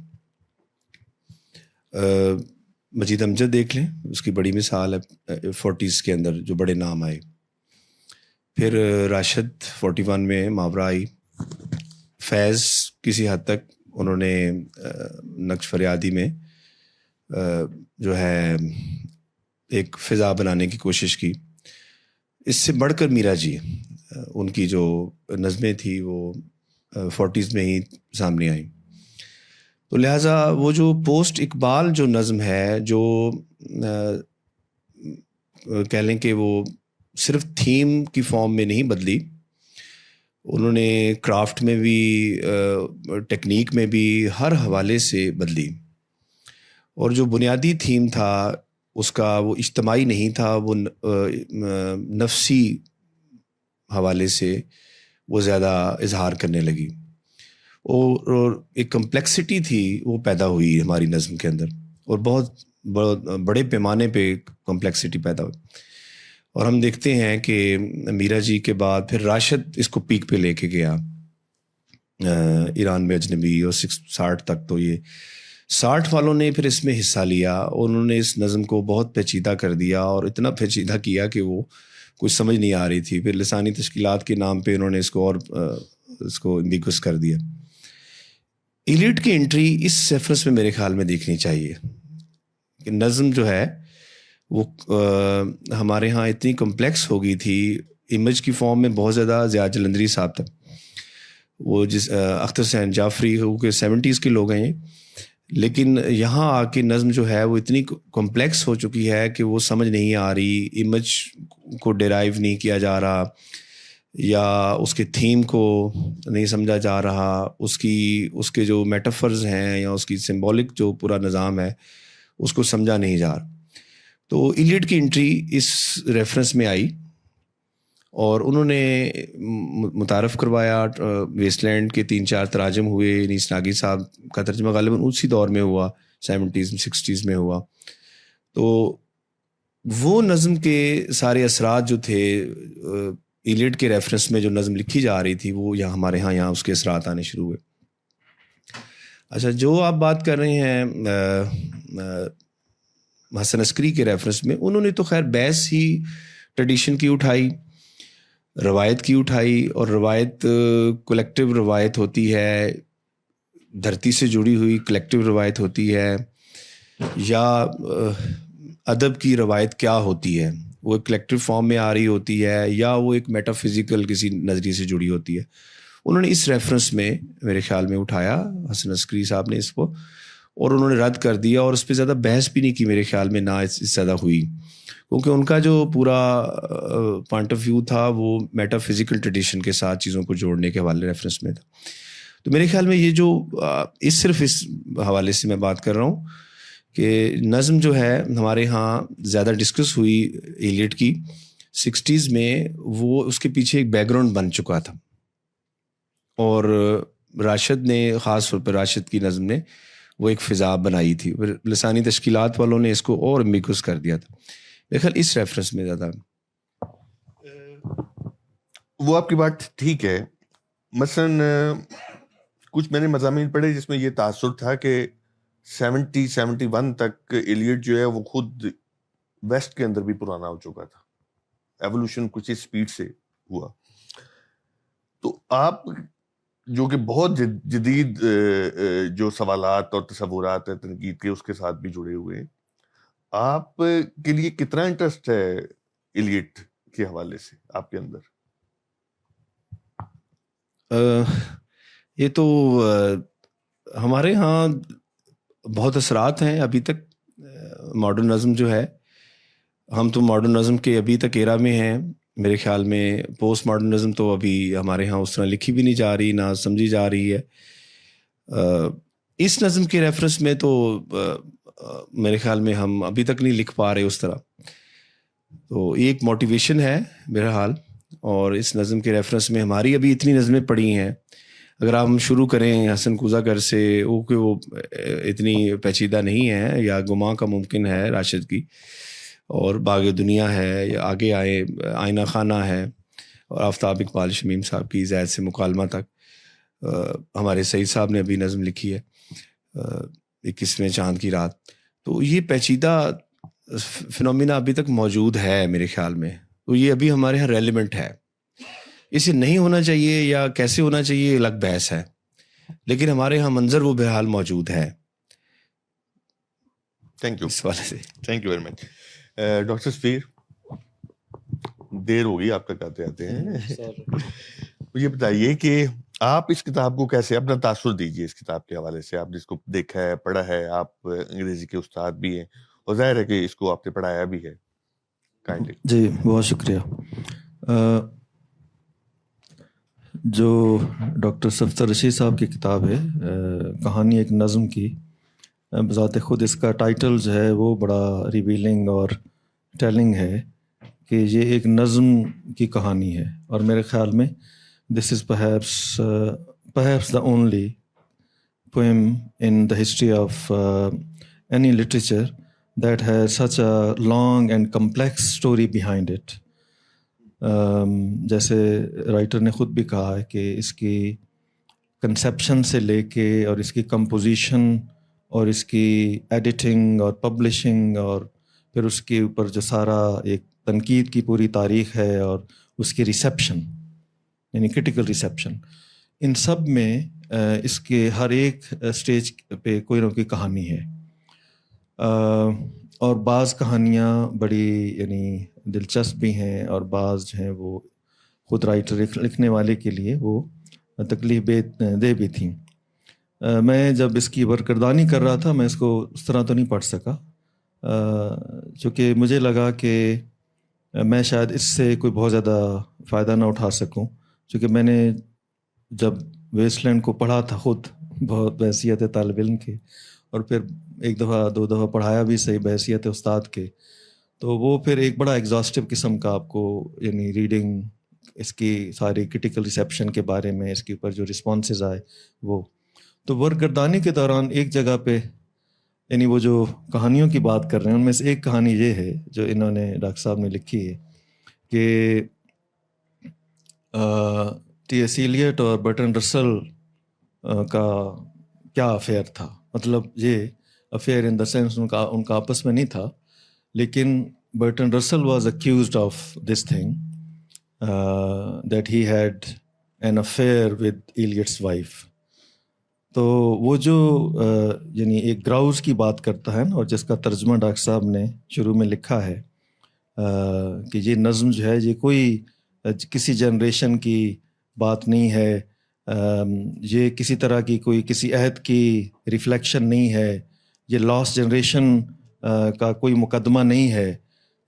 مجید امجد دیکھ لیں، اس کی بڑی مثال ہے 40s کے اندر جو بڑے نام آئے. پھر راشد 41 میں ماورا آئی، فیض کسی حد تک انہوں نے نقش فریادی میں جو ہے ایک فضا بنانے کی کوشش کی. اس سے بڑھ کر میرا جی، ان کی جو نظمیں تھیں وہ 40s میں ہی سامنے آئیں. تو لہٰذا وہ جو پوسٹ اقبال جو نظم ہے، جو کہہ لیں کہ وہ صرف تھیم کی فارم میں نہیں بدلی، انہوں نے کرافٹ میں بھی، ٹیکنیک میں بھی، ہر حوالے سے بدلی. اور جو بنیادی تھیم تھا اس کا وہ اجتماعی نہیں تھا، وہ نفسی حوالے سے وہ زیادہ اظہار کرنے لگی. اور ایک کمپلیکسٹی تھی وہ پیدا ہوئی ہماری نظم کے اندر، اور بہت بڑے پیمانے پہ کمپلیکسٹی پیدا ہوئی. اور ہم دیکھتے ہیں کہ میرا جی کے بعد پھر راشد اس کو پیک پہ لے کے گیا ایران میں اجنبی، اور 60 تک. تو یہ 60 والوں نے پھر اس میں حصہ لیا، اور انہوں نے اس نظم کو بہت پیچیدہ کر دیا، اور اتنا پیچیدہ کیا کہ وہ کچھ سمجھ نہیں آ رہی تھی. پھر لسانی تشکیلات کے نام پہ انہوں نے اس کو اور اس کو امبیگوس کر دیا. ایلیٹ کی انٹری اس ریفرنس میں میرے خیال میں دیکھنی چاہیے کہ نظم جو ہے وہ ہمارے ہاں اتنی کمپلیکس ہو گئی تھی. امیج کی فارم میں بہت زیادہ ضیاء جلندری صاحب تک، وہ جس اختر حسین جعفری ہو کے 70s کے لوگ ہیں، لیکن یہاں آ کے نظم جو ہے وہ اتنی کمپلیکس ہو چکی ہے کہ وہ سمجھ نہیں آ رہی، امیج کو ڈیرائیو نہیں کیا جا رہا، یا اس کے تھیم کو نہیں سمجھا جا رہا، اس کے جو میٹافرز ہیں یا اس کی سمبولک جو پورا نظام ہے اس کو سمجھا نہیں جا رہا. تو ایلیٹ کی انٹری اس ریفرنس میں آئی، اور انہوں نے متعارف کروایا. ویسٹ لینڈ کے 3-4 تراجم ہوئے، انیس ناگی صاحب کا ترجمہ غالباً اسی دور میں ہوا، 70s 60s میں ہوا. تو وہ نظم کے سارے اثرات جو تھے ایلیٹ کے ریفرنس میں جو نظم لکھی جا رہی تھی، وہ یہاں ہمارے یہاں اس کے اثرات آنے شروع ہوئے. اچھا، جو آپ بات کر رہے ہیں حسن عسکری کے ریفرنس میں، انہوں نے تو خیر بحث ہی ٹریڈیشن کی اٹھائی، روایت کی اٹھائی. اور روایت کلیکٹیو روایت ہوتی ہے، دھرتی سے جڑی ہوئی کلیکٹیو روایت ہوتی ہے، یا ادب کی روایت کیا ہوتی ہے، وہ ایک کلیکٹیو فارم میں آ رہی ہوتی ہے، یا وہ ایک میٹا فزیکل کسی نظریے سے جڑی ہوتی ہے. انہوں نے اس ریفرنس میں میرے خیال میں اٹھایا حسن عسکری صاحب نے اس کو، اور انہوں نے رد کر دیا، اور اس پہ زیادہ بحث بھی نہیں کی میرے خیال میں، نہ اس زیادہ ہوئی، کیونکہ ان کا جو پورا پوائنٹ آف ویو تھا وہ میٹا فزیکل ٹریڈیشن کے ساتھ چیزوں کو جوڑنے کے حوالے ریفرنس میں تھا. تو میرے خیال میں یہ جو صرف اس حوالے سے میں بات کر رہا ہوں کہ نظم جو ہے ہمارے ہاں زیادہ ڈسکس ہوئی ایلیٹ کی 60s میں، وہ اس کے پیچھے ایک بیک گراؤنڈ بن چکا تھا. اور راشد نے، خاص طور پہ راشد کی نظم نے وہ ایک فضا بنائی تھی. لسانی تشکیلات والوں نے اس کو اور امبیگوس کر دیا تھا. میرے خیال اس ریفرنس میں زیادہ وہ آپ کی بات ٹھیک ہے. مثلاً کچھ میں نے مضامین پڑھے جس میں یہ تاثر تھا کہ 71 تک ایلیٹ جو ہے وہ خود ویسٹ کے اندر بھی پرانا ہو چکا تھا. ایوولوشن کچھ اسپیڈ سے ہوا. تو آپ جو کہ بہت جدید جو سوالات اور تصورات ہیں تنقید کے، اس کے ساتھ بھی جڑے ہوئے ہیں، آپ کے لیے کتنا انٹرسٹ ہے ایلیٹ کے حوالے سے آپ کے اندر؟ یہ تو ہمارے ہاں بہت اثرات ہیں ابھی تک. ماڈرن نظم جو ہے، ہم تو ماڈرن نظم کے ابھی تک ایرا میں ہیں. میرے خیال میں پوسٹ ماڈرن نظم تو ابھی ہمارے ہاں اس طرح لکھی بھی نہیں جا رہی، نہ سمجھی جا رہی ہے. اس نظم کے ریفرنس میں تو میرے خیال میں ہم ابھی تک نہیں لکھ پا رہے اس طرح. تو یہ ایک موٹیویشن ہے بہرحال. اور اس نظم کے ریفرنس میں ہماری ابھی اتنی نظمیں پڑھی ہیں. اگر ہم شروع کریں حسن کوزہ گر سے، کہ وہ اتنی پیچیدہ نہیں ہے، یا گماں کا ممکن ہے راشد کی، اور باغ دنیا ہے، یا آگے آئے آئینہ خانہ ہے، اور آفتاب اقبال شمیم صاحب کی زید سے مکالمہ تک. ہمارے سعید صاحب نے ابھی نظم لکھی ہے 21ویں چاند کی رات. تو یہ پیچیدہ فنومینا ابھی تک موجود ہے میرے خیال میں. تو یہ ابھی ہمارے یہاں ریلیونٹ ہے. اسے نہیں ہونا چاہیے یا کیسے ہونا چاہیے الگ بحث ہے. لیکن ہمارے یہاں منظر وہ بہرحال موجود ہے. تھینک یو، اس والے سے thank you very much. Doctor سفیر، دیر ہو گئی آپ کا کہتے آتے ہیں. یہ بتائیے کہ آپ اس کتاب کو کیسے، اپنا تاثر دیجیے اس کتاب کے حوالے سے. آپ جس کو دیکھا ہے، پڑھا ہے، آپ انگریزی کے استاد بھی ہیں اور ظاہر ہے کہ اس کو آپ نے پڑھایا بھی ہے. کائنڈلی. جی بہت شکریہ. جو ڈاکٹر صفدر رشید صاحب کی کتاب ہے کہانی ایک نظم کی، بذات خود اس کا ٹائٹل جو ہے وہ بڑا ریویلنگ اور ٹیلنگ ہے کہ یہ ایک نظم کی کہانی ہے. اور میرے خیال میں دس از perhaps the only poem in the history of any literature that has such a long and complex story behind it. جیسے رائٹر نے خود بھی کہا ہے کہ اس کی کنسیپشن سے لے کے اور اس کی کمپوزیشن اور اس کی ایڈیٹنگ اور پبلشنگ اور پھر اس کے اوپر جو سارا ایک تنقید کی پوری تاریخ ہے اور اس کی ریسیپشن یعنی کرٹیکل ریسیپشن، ان سب میں اس کے ہر ایک سٹیج پہ کوئی نہ کوئی کہانی ہے. اور بعض کہانیاں بڑی یعنی دلچسپ بھی ہیں اور بعض جو ہیں وہ خود رائٹر لکھنے والے کے لیے وہ تکلیف دہ بھی تھیں. میں جب اس کی برکردانی کر رہا تھا میں اس کو اس طرح تو نہیں پڑھ سکا، چونکہ مجھے لگا کہ میں شاید اس سے کوئی بہت زیادہ فائدہ نہ اٹھا سکوں، چونکہ میں نے جب ویسٹ لینڈ کو پڑھا تھا خود بہت بحیثیت طالب علم کے، اور پھر ایک دفعہ دو دفعہ پڑھایا بھی صحیح بحیثیت استاد کے، تو وہ پھر ایک بڑا ایگزاسٹو قسم کا آپ کو یعنی ریڈنگ اس کی ساری کرٹیکل ریسیپشن کے بارے میں، اس کے اوپر جو رسپانسز آئے وہ. تو برگردانی کے دوران ایک جگہ پہ یعنی وہ جو کہانیوں کی بات کر رہے ہیں ان میں سے ایک کہانی یہ ہے جو انہوں نے ڈاکٹر صاحب نے لکھی ہے کہ ٹی ایس ایلیٹ اور برٹن رسل کا کیا افیئر تھا. مطلب یہ افیئر ان دا سینس ان کا آپس میں نہیں تھا، لیکن برٹن رسل was accused of this thing that he had an affair with elites wife. تو وہ جو یعنی ایک گراؤز کی بات کرتا ہے نا، اور جس کا ترجمہ ڈاکٹر صاحب نے شروع میں لکھا ہے کہ یہ نظم جو ہے یہ کوئی کسی جنریشن کی بات نہیں ہے، یہ کسی طرح کی کوئی کسی عہد کی ریفلیکشن نہیں ہے، یہ لاسٹ جنریشن کا کوئی مقدمہ نہیں ہے،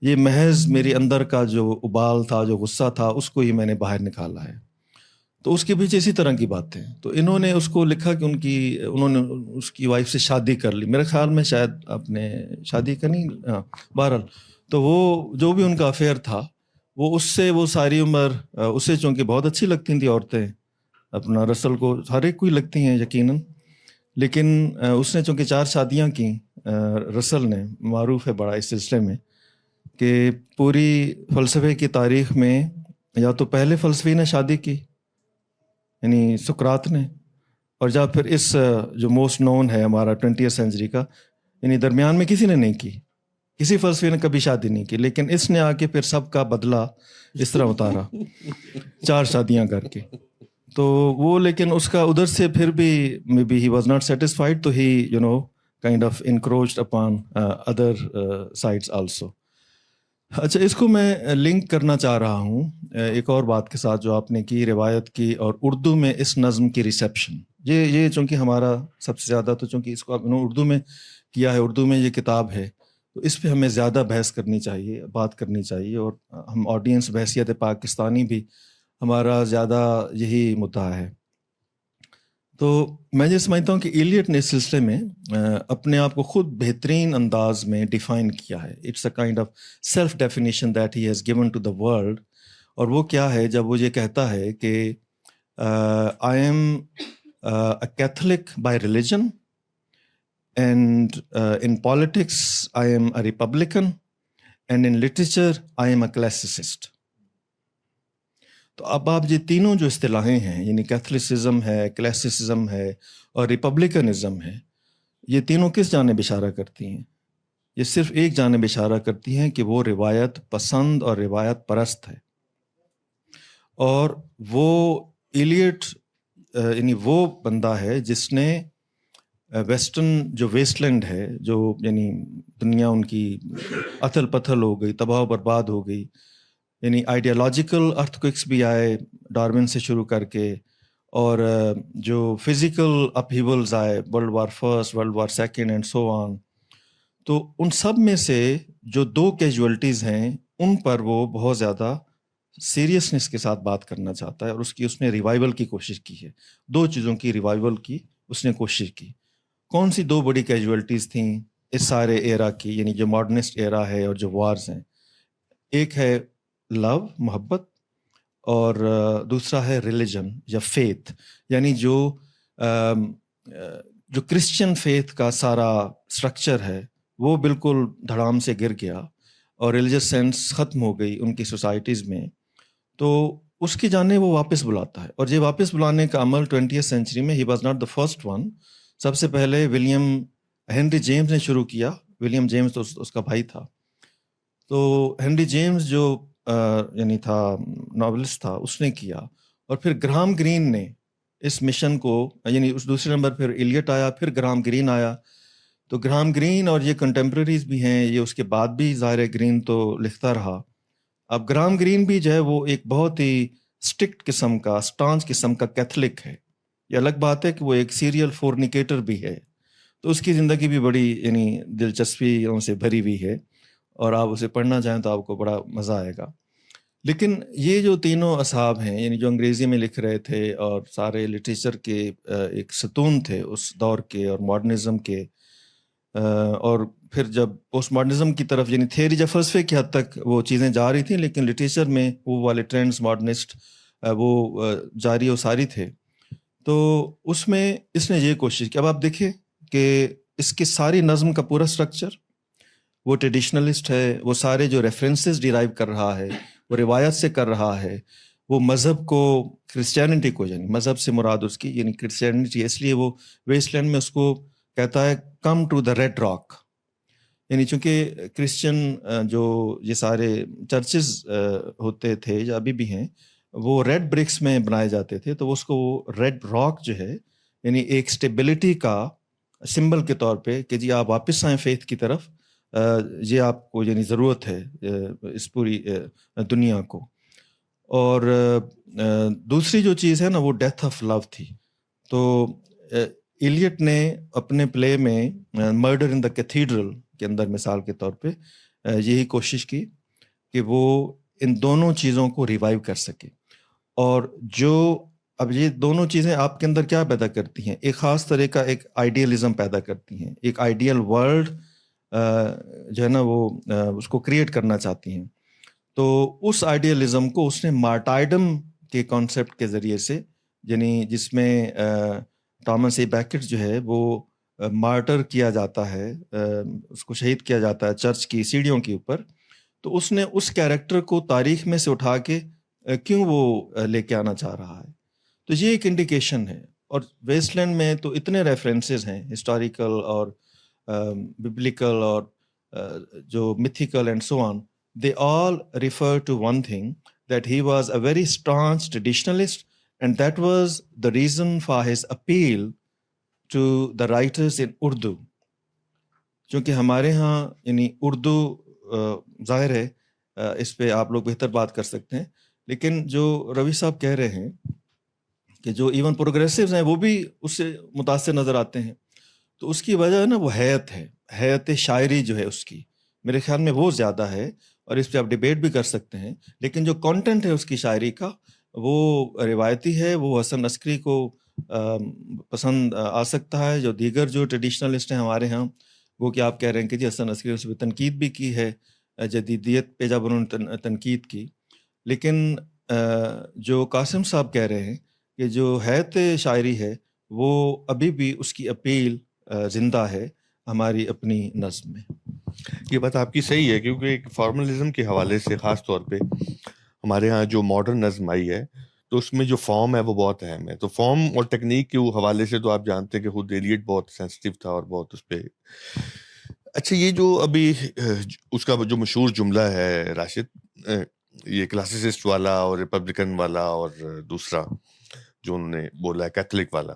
یہ محض میرے اندر کا جو ابال تھا، جو غصہ تھا، اس کو ہی میں نے باہر نکالا ہے. تو اس کے پیچھے اسی طرح کی باتیں. تو انہوں نے اس کو لکھا کہ انہوں نے اس کی وائف سے شادی کر لی. میرے خیال میں شاید آپ نے شادی کرنی، بہرحال تو وہ جو بھی ان کا افیئر تھا وہ اس سے وہ ساری عمر اسے چونکہ بہت اچھی لگتی تھیں عورتیں، اپنا رسل کو ہر ایک کو ہی لگتی ہیں یقیناً، لیکن اس نے چونکہ 4 شادیاں کی، رسل نے، معروف ہے بڑا اس سلسلے میں کہ پوری فلسفے کی تاریخ میں یا تو پہلے فلسفی نے شادی کی یعنی سقراط نے، اور جب پھر اس جو موسٹ نون ہے ہمارا 20th سینچری کا یعنی درمیان میں کسی نے نہیں کی، کسی فلسفی نے کبھی شادی نہیں کی، لیکن اس نے آ کے پھر سب کا بدلہ اس طرح اتارا 4 شادیاں کر کے. تو وہ لیکن اس کا ادھر سے پھر بھی maybe he was not satisfied, تو he you know kind of encroached upon other sides also. اچھا، اس کو میں لنک کرنا چاہ رہا ہوں ایک اور بات کے ساتھ جو آپ نے کی، روایت کی اور اردو میں اس نظم کی ریسیپشن. یہ چونکہ ہمارا سب سے زیادہ تو چونکہ اس کو آپ نے اردو میں کیا ہے، اردو میں یہ کتاب ہے، تو اس پہ ہمیں زیادہ بحث کرنی چاہیے، بات کرنی چاہیے، اور ہم آڈینس بحیثیت پاکستانی بھی ہمارا زیادہ یہی مدعا ہے. تو میں یہ سمجھتا ہوں کہ ایلیٹ نے اس سلسلے میں اپنے آپ کو خود بہترین انداز میں ڈیفائن کیا ہے. It's a kind of self definition that he has given to the world. اور وہ کیا ہے جب وہ یہ کہتا ہے کہ I am a Catholic by religion and in politics I am a Republican and in literature I am a classicist. تو اب آپ یہ تینوں جو اصطلاحیں ہیں یعنی کیتھولسزم ہے، کلاسسزم ہے اور ریپبلکنزم ہے، یہ تینوں کس جانب اشارہ کرتی ہیں؟ یہ صرف ایک جانب اشارہ کرتی ہیں کہ وہ روایت پسند اور روایت پرست ہے. اور وہ ایلیٹ یعنی وہ بندہ ہے جس نے ویسٹرن جو ویسٹ لینڈ ہے، جو یعنی دنیا ان کی اتھل پتھل ہو گئی، تباہ و برباد ہو گئی، یعنی آئیڈیالوجیکل ارتھ بھی آئے ڈارون سے شروع کر کے، اور جو فزیکل اپہیولز آئے، world war first, world war second and so on, تو ان سب میں سے جو 2 کیجولیٹیز ہیں ان پر وہ بہت زیادہ سیریسنس کے ساتھ بات کرنا چاہتا ہے، اور اس نے ریوائول کی کوشش کی ہے. 2 چیزوں کی ریوائول کی اس نے کوشش کی. کون سی 2 بڑی کیجولیٹیز تھیں اس سارے ایرا کی، یعنی جو ماڈرنسٹ ایرا ہے اور جو وارز ہیں؟ ایک ہے لو، محبت، اور دوسرا ہے ریلیجن یا فیتھ، یعنی جو کرسچن فیتھ کا سارا سٹرکچر ہے وہ بالکل دھڑام سے گر گیا اور ریلیجس سینس ختم ہو گئی ان کی سوسائٹیز میں. تو اس کی جانب وہ واپس بلاتا ہے، اور یہ واپس بلانے کا عمل 20th سینچری میں he was not the first one. سب سے پہلے ہنری جیمز نے شروع کیا. ولیم جیمز تو اس کا بھائی تھا. تو ہنری جیمز جو یعنی تھا ناولسٹ تھا، اس نے کیا، اور پھر گراہم گرین نے اس مشن کو، یعنی اس دوسرے نمبر پھر ایلیٹ آیا، پھر گراہم گرین آیا. تو گراہم گرین اور یہ کنٹمپریریز بھی ہیں، یہ اس کے بعد بھی ظاہر گرین تو لکھتا رہا. اب گراہم گرین بھی جو ہے وہ ایک بہت ہی اسٹرکٹ قسم کا، اسٹانچ قسم کا کیتھولک ہے. یہ الگ بات ہے کہ وہ ایک سیریل فورنیکیٹر بھی ہے، تو اس کی زندگی بھی بڑی یعنی دلچسپیوں سے بھری ہوئی ہے، اور آپ اسے پڑھنا چاہیں تو آپ کو بڑا مزہ آئے گا. لیکن یہ جو تینوں اصحاب ہیں، یعنی جو انگریزی میں لکھ رہے تھے اور سارے لٹریچر کے ایک ستون تھے اس دور کے اور ماڈرنزم کے، اور پھر جب پوسٹ ماڈرنزم کی طرف یعنی تھیوری یا فلسفے کی حد تک وہ چیزیں جا رہی تھیں، لیکن لٹریچر میں وہ والے ٹرینڈز ماڈرنسٹ وہ جاری و ساری تھے. تو اس میں اس نے یہ کوشش کی. اب آپ دیکھیں کہ اس کی ساری نظم کا پورا سٹرکچر وہ ٹریڈیشنلسٹ ہے. وہ سارے جو ریفرنسز ڈیرائیو کر رہا ہے وہ روایت سے کر رہا ہے. وہ مذہب کو، کرسچینٹی کو، یعنی مذہب سے مراد اس کی یعنی کرسچینٹی، اس لیے وہ ویسٹ لینڈ میں اس کو کہتا ہے come to the red rock. یعنی چونکہ کرسچن جو یہ سارے چرچز ہوتے تھے یا ابھی بھی ہیں، وہ ریڈ برکس میں بنائے جاتے تھے، تو اس کو وہ ریڈ راک جو ہے یعنی ایک اسٹیبلٹی کا سمبل کے طور پہ کہ جی آپ واپس آئیں فیتھ کی طرف، یہ آپ کو یعنی ضرورت ہے اس پوری دنیا کو. اور دوسری جو چیز ہے نا وہ ڈیتھ آف لو تھی. تو ایلیٹ نے اپنے پلے میں مرڈر ان دا کیتھیڈرل کے اندر مثال کے طور پہ یہی کوشش کی کہ وہ ان دونوں چیزوں کو ریوائیو کر سکے. اور جو اب یہ دونوں چیزیں آپ کے اندر کیا پیدا کرتی ہیں، ایک خاص طرح کا ایک آئیڈیلزم پیدا کرتی ہیں، ایک آئیڈیل ورلڈ جو ہے نا وہ اس کو کریٹ کرنا چاہتی ہیں. تو اس آئیڈیلزم کو اس نے مارٹائڈم کے کانسیپٹ کے ذریعے سے، یعنی جس میں تھامس اے بیکٹ جو ہے وہ مارٹر کیا جاتا ہے، اس کو شہید کیا جاتا ہے چرچ کی سیڑھیوں کے اوپر. تو اس نے اس کیریکٹر کو تاریخ میں سے اٹھا کے کیوں وہ لے کے آنا چاہ رہا ہے. تو یہ ایک انڈیکیشن ہے. اور ویسٹ لینڈ میں تو اتنے ریفرنسز ہیں ہسٹوریکل اور ببلیکل اور جو mythical and so on. They all refer to one thing, that he was a very staunch traditionalist, and that was the reason for his appeal to the writers in Urdu. چونکہ ہمارے ہاں یعنی اردو ظاہر ہے اس پہ آپ لوگ بہتر بات کر سکتے ہیں، لیکن جو روی صاحب کہہ رہے ہیں کہ جو ایون پروگریسوز ہیں وہ بھی اس سے متاثر نظر آتے ہیں. تو اس کی وجہ نا وہ حیت شاعری جو ہے اس کی میرے خیال میں وہ زیادہ ہے، اور اس پہ آپ ڈیبیٹ بھی کر سکتے ہیں. لیکن جو کانٹینٹ ہے اس کی شاعری کا وہ روایتی ہے، وہ حسن عسکری کو پسند آ سکتا ہے. جو دیگر جو ٹریڈیشنلسٹ ہیں ہمارے ہاں وہ کہ آپ کہہ رہے ہیں کہ جی حسن عسکری اس پہ تنقید بھی کی ہے، جدیدیت پہ جب انہوں نے تنقید کی. لیکن جو قاسم صاحب کہہ رہے ہیں کہ جو حیت شاعری ہے وہ ابھی بھی اس کی اپیل زندہ ہے ہماری اپنی نظم میں. یہ بات آپ کی صحیح ہے، کیونکہ ایک فارملزم کے حوالے سے خاص طور پہ ہمارے ہاں جو ماڈرن نظم آئی ہے تو اس میں جو فارم ہے وہ بہت اہم ہے. تو فارم اور ٹیکنیک کے حوالے سے تو آپ جانتے ہیں کہ خود ایلیٹ بہت سینسٹیو تھا اور بہت اس پہ. اچھا، یہ جو ابھی اس کا جو مشہور جملہ ہے راشد، یہ کلاسسسٹ والا اور ریپبلکن والا اور دوسرا، جو انہوں نے بولا ہے کیتھولک والا.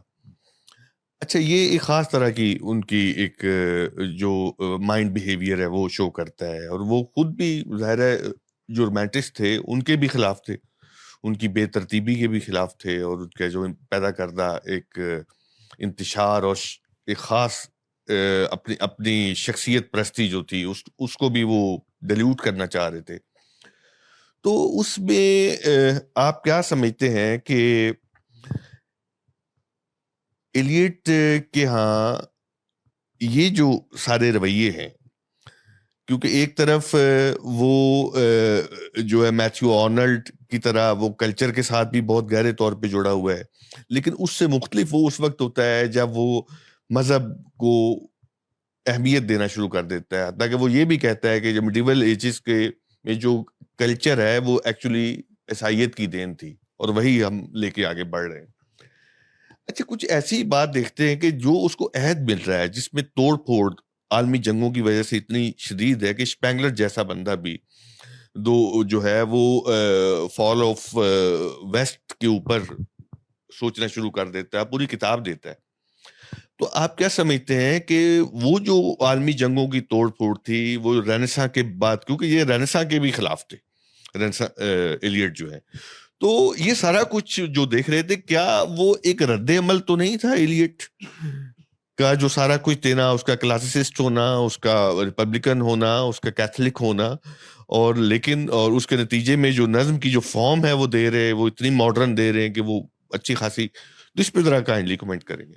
اچھا یہ ایک خاص طرح کی ان کی ایک جو مائنڈ بیہیویئر ہے وہ شو کرتا ہے, اور وہ خود بھی ظاہر ہے جو رومانٹسٹ تھے ان کے بھی خلاف تھے, ان کی بے ترتیبی کے بھی خلاف تھے, اور ان کا جو پیدا کردہ ایک انتشار اور ایک خاص اپنی شخصیت پرستی جو تھی اس کو بھی وہ ڈیلیوٹ کرنا چاہ رہے تھے. تو اس میں آپ کیا سمجھتے ہیں کہ ایلیٹ کے ہاں یہ جو سارے رویے ہیں, کیونکہ ایک طرف وہ جو ہے میتھیو آرنلڈ کی طرح وہ کلچر کے ساتھ بھی بہت گہرے طور پہ جڑا ہوا ہے, لیکن اس سے مختلف وہ اس وقت ہوتا ہے جب وہ مذہب کو اہمیت دینا شروع کر دیتا ہے, تاکہ وہ یہ بھی کہتا ہے کہ جو میڈیول ایجز کے میں جو کلچر ہے وہ ایکچولی عیسائیت کی دین تھی, اور وہی ہم لے کے آگے بڑھ رہے ہیں. اچھا کچھ ایسی بات دیکھتے ہیں کہ جو اس کو عہد مل رہا ہے جس میں توڑ پھوڑ عالمی جنگوں کی وجہ سے اتنی شدید ہے کہ اسپینگلر جیسا بندہ بھی جو ہے وہ فال آف ویسٹ کے اوپر سوچنا شروع کر دیتا ہے, پوری کتاب دیتا ہے. تو آپ کیا سمجھتے ہیں کہ وہ جو عالمی جنگوں کی توڑ پھوڑ تھی وہ رینیساں کے بعد, کیونکہ یہ رینیساں کے بھی خلاف تھے رینیساں ایلیٹ جو ہے, تو یہ سارا کچھ جو دیکھ رہے تھے کیا وہ ایک رد عمل تو نہیں تھا ایلیٹ کا جو سارا کچھ دینا, اس کا کلاسسسٹ ہونا, اس کا ریپبلکن ہونا, اس کا کیتھولک ہونا, اور لیکن اور اس کے نتیجے میں جو نظم کی جو فارم ہے وہ دے رہے, وہ اتنی ماڈرن دے رہے ہیں کہ وہ اچھی خاصی. تو اس پہ ذرا کائنڈلی کمنٹ کریں گے.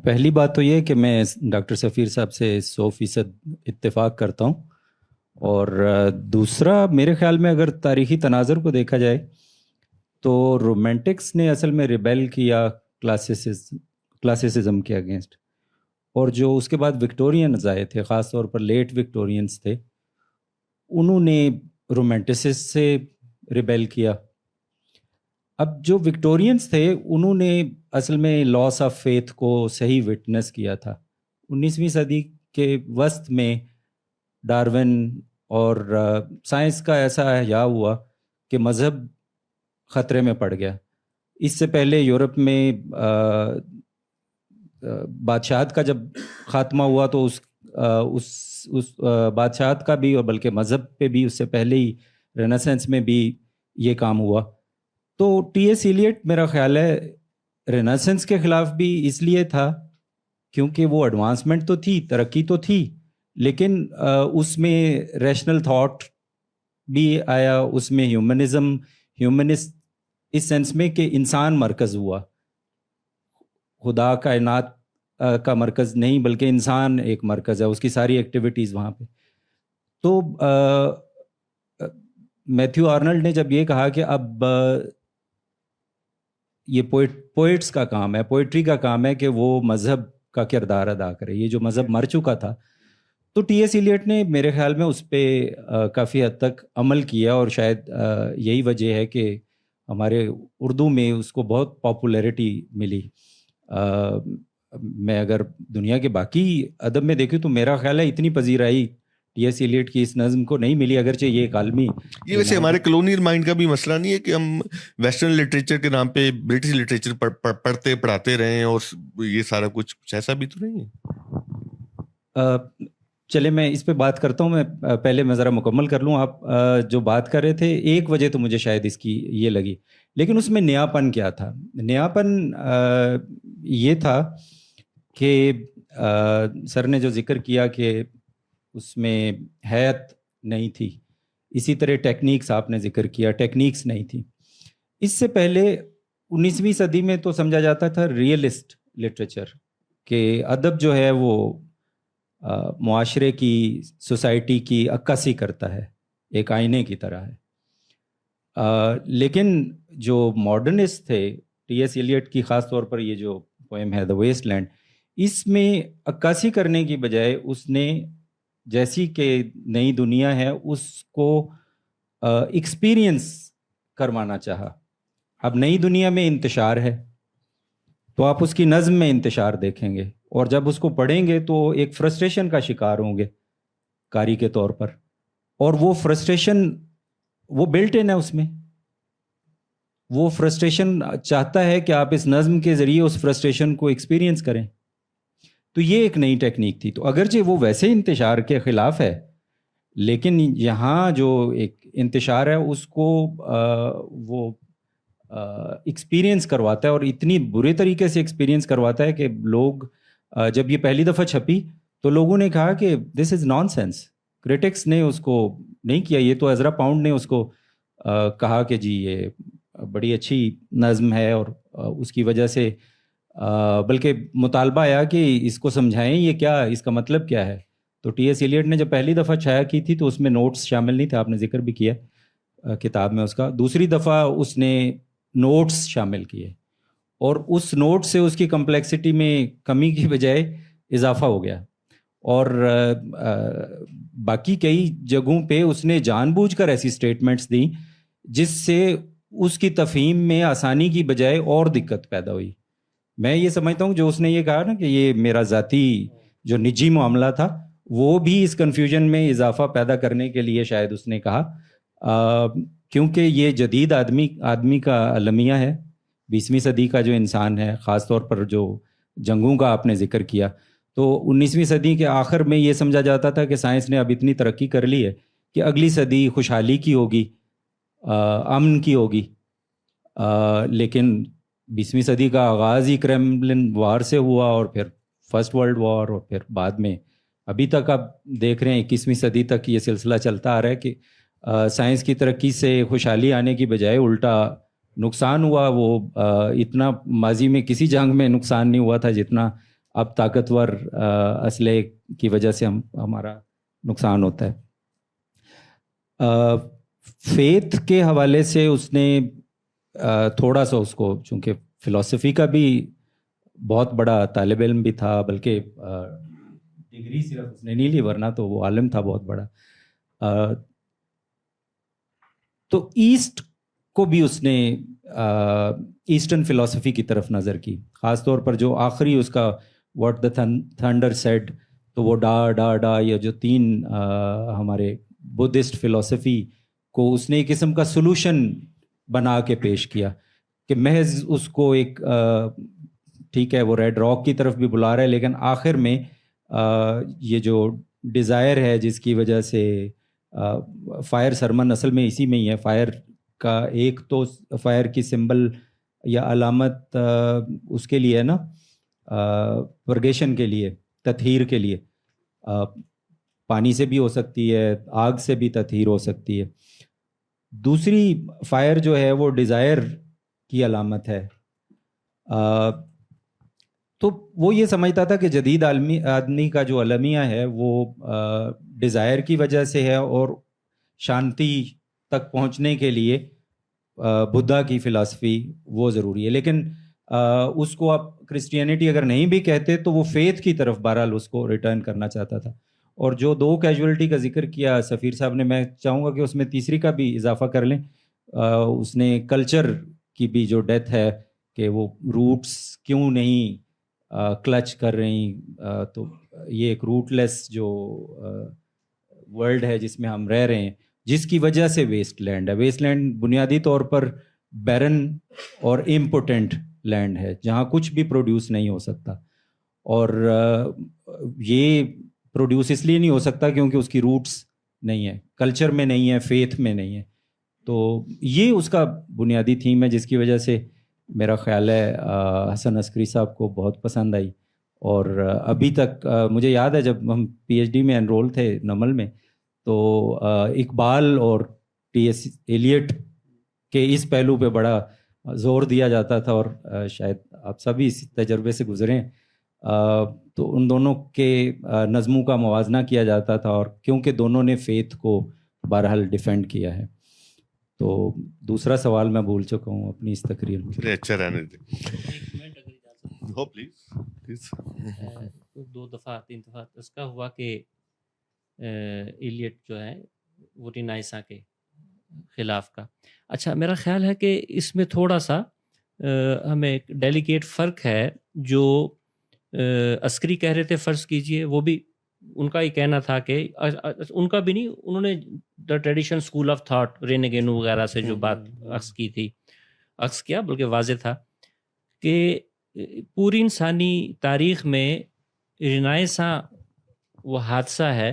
پہلی بات تو یہ کہ میں ڈاکٹر سفیر صاحب سے 100% اتفاق کرتا ہوں, اور دوسرا میرے خیال میں اگر تاریخی تناظر کو دیکھا جائے تو رومانٹکس نے اصل میں ریبیل کیا کلاسسزم کے اگینسٹ, اور جو اس کے بعد وکٹورینز آئے تھے, خاص طور پر لیٹ وکٹورینز تھے, انہوں نے رومانٹسس سے ریبیل کیا. اب جو وکٹورینز تھے انہوں نے اصل میں لاس آف فیتھ کو صحیح وٹنس کیا تھا. 19ویں صدی کے وسط میں ڈارون اور سائنس کا ایسا احیا ہوا کہ مذہب خطرے میں پڑ گیا. اس سے پہلے یورپ میں بادشاہت کا جب خاتمہ ہوا تو اس بادشاہت کا بھی, اور بلکہ مذہب پہ بھی اس سے پہلے ہی رینیسنس میں بھی یہ کام ہوا. تو ٹی ایس ایلیٹ میرا خیال ہے رینیسنس کے خلاف بھی اس لیے تھا کیونکہ وہ ایڈوانسمنٹ تو تھی, ترقی تو تھی, لیکن اس میں ریشنل تھاٹ بھی آیا, اس میں ہیومنسٹ اس سینس میں کہ انسان مرکز ہوا, خدا کائنات کا مرکز نہیں بلکہ انسان ایک مرکز ہے, اس کی ساری ایکٹیویٹیز وہاں پہ. تو میتھیو آرنلڈ نے جب یہ کہا کہ اب یہ پوئٹس کا کام ہے, پوئٹری کا کام ہے کہ وہ مذہب کا کردار ادا کرے, یہ جو مذہب مر چکا تھا, تو ٹی ایس ایلیٹ نے میرے خیال میں اس پہ کافی حد تک عمل کیا, اور شاید یہی وجہ ہے کہ ہمارے اردو میں اس کو بہت پاپولیرٹی ملی. میں اگر دنیا کے باقی ادب میں دیکھوں تو میرا خیال ہے اتنی پذیرائی ٹی ایس ایلیٹ کی اس نظم کو نہیں ملی, اگرچہ یہ ایک عالمی. یہ ویسے ہمارے کلونیل مائنڈ کا بھی مسئلہ نہیں ہے کہ ہم ویسٹرن لٹریچر کے نام پہ برٹش لٹریچر پڑھاتے رہیں, اور یہ سارا کچھ ایسا بھی تو نہیں ہے. چلے میں اس پہ بات کرتا ہوں, میں پہلے میں ذرا مکمل کر لوں. آپ جو بات کر رہے تھے ایک وجہ تو مجھے شاید اس کی یہ لگی, لیکن اس میں نیاپن کیا تھا؟ نیاپن یہ تھا کہ سر نے جو ذکر کیا کہ اس میں حیت نہیں تھی, اسی طرح ٹیکنیکس آپ نے ذکر کیا, ٹیکنیکس نہیں تھی. اس سے پہلے 19ویں صدی میں تو سمجھا جاتا تھا ریئلسٹ لٹریچر, کہ ادب جو ہے وہ معاشرے کی, سوسائٹی کی عکاسی کرتا ہے, ایک آئینے کی طرح ہے. لیکن جو ماڈرنسٹ تھے, ٹی ایس ایلیٹ کی خاص طور پر یہ جو پوئم ہے دا ویسٹ لینڈ, اس میں عکاسی کرنے کی بجائے اس نے جیسی کہ نئی دنیا ہے اس کو ایکسپیرینس کروانا چاہا. اب نئی دنیا میں انتشار ہے تو آپ اس کی نظم میں انتشار دیکھیں گے, اور جب اس کو پڑھیں گے تو ایک فرسٹریشن کا شکار ہوں گے قاری کے طور پر, اور وہ فرسٹریشن وہ بلٹ ان ہے اس میں. وہ فرسٹریشن چاہتا ہے کہ آپ اس نظم کے ذریعے اس فرسٹریشن کو ایکسپیرینس کریں. تو یہ ایک نئی ٹیکنیک تھی. تو اگرچہ وہ ویسے انتشار کے خلاف ہے لیکن یہاں جو ایک انتشار ہے اس کو وہ ایکسپیرینس کرواتا ہے اور اتنی برے طریقے سے ایکسپیرینس کرواتا ہے کہ لوگ جب یہ پہلی دفعہ چھپی تو لوگوں نے کہا کہ دس از نان سینس. کرٹکس نے اس کو نہیں کیا, یہ تو عزرا پاؤنڈ نے اس کو کہا کہ جی یہ بڑی اچھی نظم ہے اور اس کی وجہ سے بلکہ مطالبہ آیا کہ اس کو سمجھائیں یہ کیا, اس کا مطلب کیا ہے. تو ٹی ایس ایلیٹ نے جب پہلی دفعہ چھایا کی تھی تو اس میں نوٹس شامل نہیں تھے, آپ نے ذکر بھی کیا کتاب میں اس کا. دوسری دفعہ اس نے نوٹس شامل کیے اور اس نوٹ سے اس کی کمپلیکسٹی میں کمی کی بجائے اضافہ ہو گیا. اور باقی کئی جگہوں پہ اس نے جان بوجھ کر ایسی سٹیٹمنٹس دیں جس سے اس کی تفہیم میں آسانی کی بجائے اور دقت پیدا ہوئی. میں یہ سمجھتا ہوں جو اس نے یہ کہا نا کہ یہ میرا ذاتی جو نجی معاملہ تھا وہ بھی اس کنفیوژن میں اضافہ پیدا کرنے کے لیے شاید اس نے کہا, کیونکہ یہ جدید آدمی کا المیہ ہے, 20ویں صدی کا جو انسان ہے, خاص طور پر جو جنگوں کا آپ نے ذکر کیا. تو 19ویں صدی کے آخر میں یہ سمجھا جاتا تھا کہ سائنس نے اب اتنی ترقی کر لی ہے کہ اگلی صدی خوشحالی کی ہوگی, امن کی ہوگی. لیکن 20ویں صدی کا آغاز ہی کریملن وار سے ہوا اور پھر فرسٹ ورلڈ وار اور پھر بعد میں ابھی تک آپ دیکھ رہے ہیں 21ویں صدی تک یہ سلسلہ چلتا آ رہا ہے کہ سائنس کی ترقی سے خوشحالی آنے کی بجائے الٹا نقصان ہوا. وہ اتنا ماضی میں کسی جنگ میں نقصان نہیں ہوا تھا جتنا اب طاقتور اسلحے کی وجہ سے ہمارا نقصان ہوتا ہے. فیتھ کے حوالے سے اس نے تھوڑا سا اس کو, چونکہ فلسفی کا بھی بہت بڑا طالب علم بھی تھا, بلکہ ڈگری صرف اس نے نہیں لی ورنہ تو وہ عالم تھا بہت بڑا. تو ایسٹ کو بھی اس نے ایسٹرن فلسفی کی طرف نظر کی, خاص طور پر جو آخری اس کا واٹ دا تھنڈر سیڈ, تو وہ ڈا ڈا ڈا یا جو 3 ہمارے بدھسٹ فلسفی کو اس نے ایک قسم کا سلوشن بنا کے پیش کیا کہ محض اس کو ایک ٹھیک ہے وہ ریڈ راک کی طرف بھی بلا رہا ہے لیکن آخر میں یہ جو ڈیزائر ہے جس کی وجہ سے فائر سرمن اصل میں اسی میں ہی ہے. فائر کا ایک تو فائر کی سمبل یا علامت اس کے لیے ہے نا پرگیشن کے لیے, تطہیر کے لیے. پانی سے بھی ہو سکتی ہے, آگ سے بھی تطہیر ہو سکتی ہے. دوسری فائر جو ہے وہ ڈیزائر کی علامت ہے. تو وہ یہ سمجھتا تھا کہ جدید آدمی کا جو المیہ ہے وہ ڈیزائر کی وجہ سے ہے اور شانتی تک پہنچنے کے لیے بدھا کی فلسفی وہ ضروری ہے. لیکن اس کو آپ کرسچینٹی اگر نہیں بھی کہتے تو وہ فیتھ کی طرف بہرحال اس کو ریٹرن کرنا چاہتا تھا. اور جو 2 کیجولیٹی کا ذکر کیا سفیر صاحب نے, میں چاہوں گا کہ اس میں تیسری کا بھی اضافہ کر لیں. اس نے کلچر کی بھی جو ڈیتھ ہے کہ وہ روٹس کیوں نہیں کلچ کر رہی, تو یہ ایک روٹ لیس جو ورلڈ ہے جس میں ہم رہ رہے ہیں, جس کی وجہ سے ویسٹ لینڈ ہے. ویسٹ لینڈ بنیادی طور پر بیرن اور امپوٹنٹ لینڈ ہے جہاں کچھ بھی پروڈیوس نہیں ہو سکتا, اور یہ پروڈیوس اس لیے نہیں ہو سکتا کیونکہ اس کی روٹس نہیں ہے, کلچر میں نہیں ہے, فیتھ میں نہیں ہے. تو یہ اس کا بنیادی تھیم ہے جس کی وجہ سے میرا خیال ہے حسن عسکری صاحب کو بہت پسند آئی. اور ابھی تک مجھے یاد ہے جب ہم پی ایچ ڈی میں انرول تھے نمل میں تو اقبال اور ٹی ایس ایلیٹ کے اس پہلو پہ بڑا زور دیا جاتا تھا, اور شاید آپ سبھی اس تجربے سے گزرے ہیں. تو ان دونوں کے نظموں کا موازنہ کیا جاتا تھا, اور کیونکہ دونوں نے فیتھ کو بہرحال ڈیفینڈ کیا ہے. تو دوسرا سوال میں بھول چکا ہوں اپنی اس تقریر میں. اچھا رہنے دیں. ہو پلیز. 2 دفعہ 3 دفعہ اس کا ہوا کہ ایلیٹ جو ہے وہ رینائسا کے خلاف کا. اچھا میرا خیال ہے کہ اس میں تھوڑا سا ہمیں ایک ڈیلیکیٹ فرق ہے جو عسکری کہہ رہے تھے, فرض کیجئے وہ بھی ان کا یہ کہنا تھا کہ ان کا بھی نہیں, انہوں نے the tradition school of thought رینگینو وغیرہ سے جو بات عکس کی تھی, عکس کیا بلکہ واضح تھا کہ پوری انسانی تاریخ میں رنائساں وہ حادثہ ہے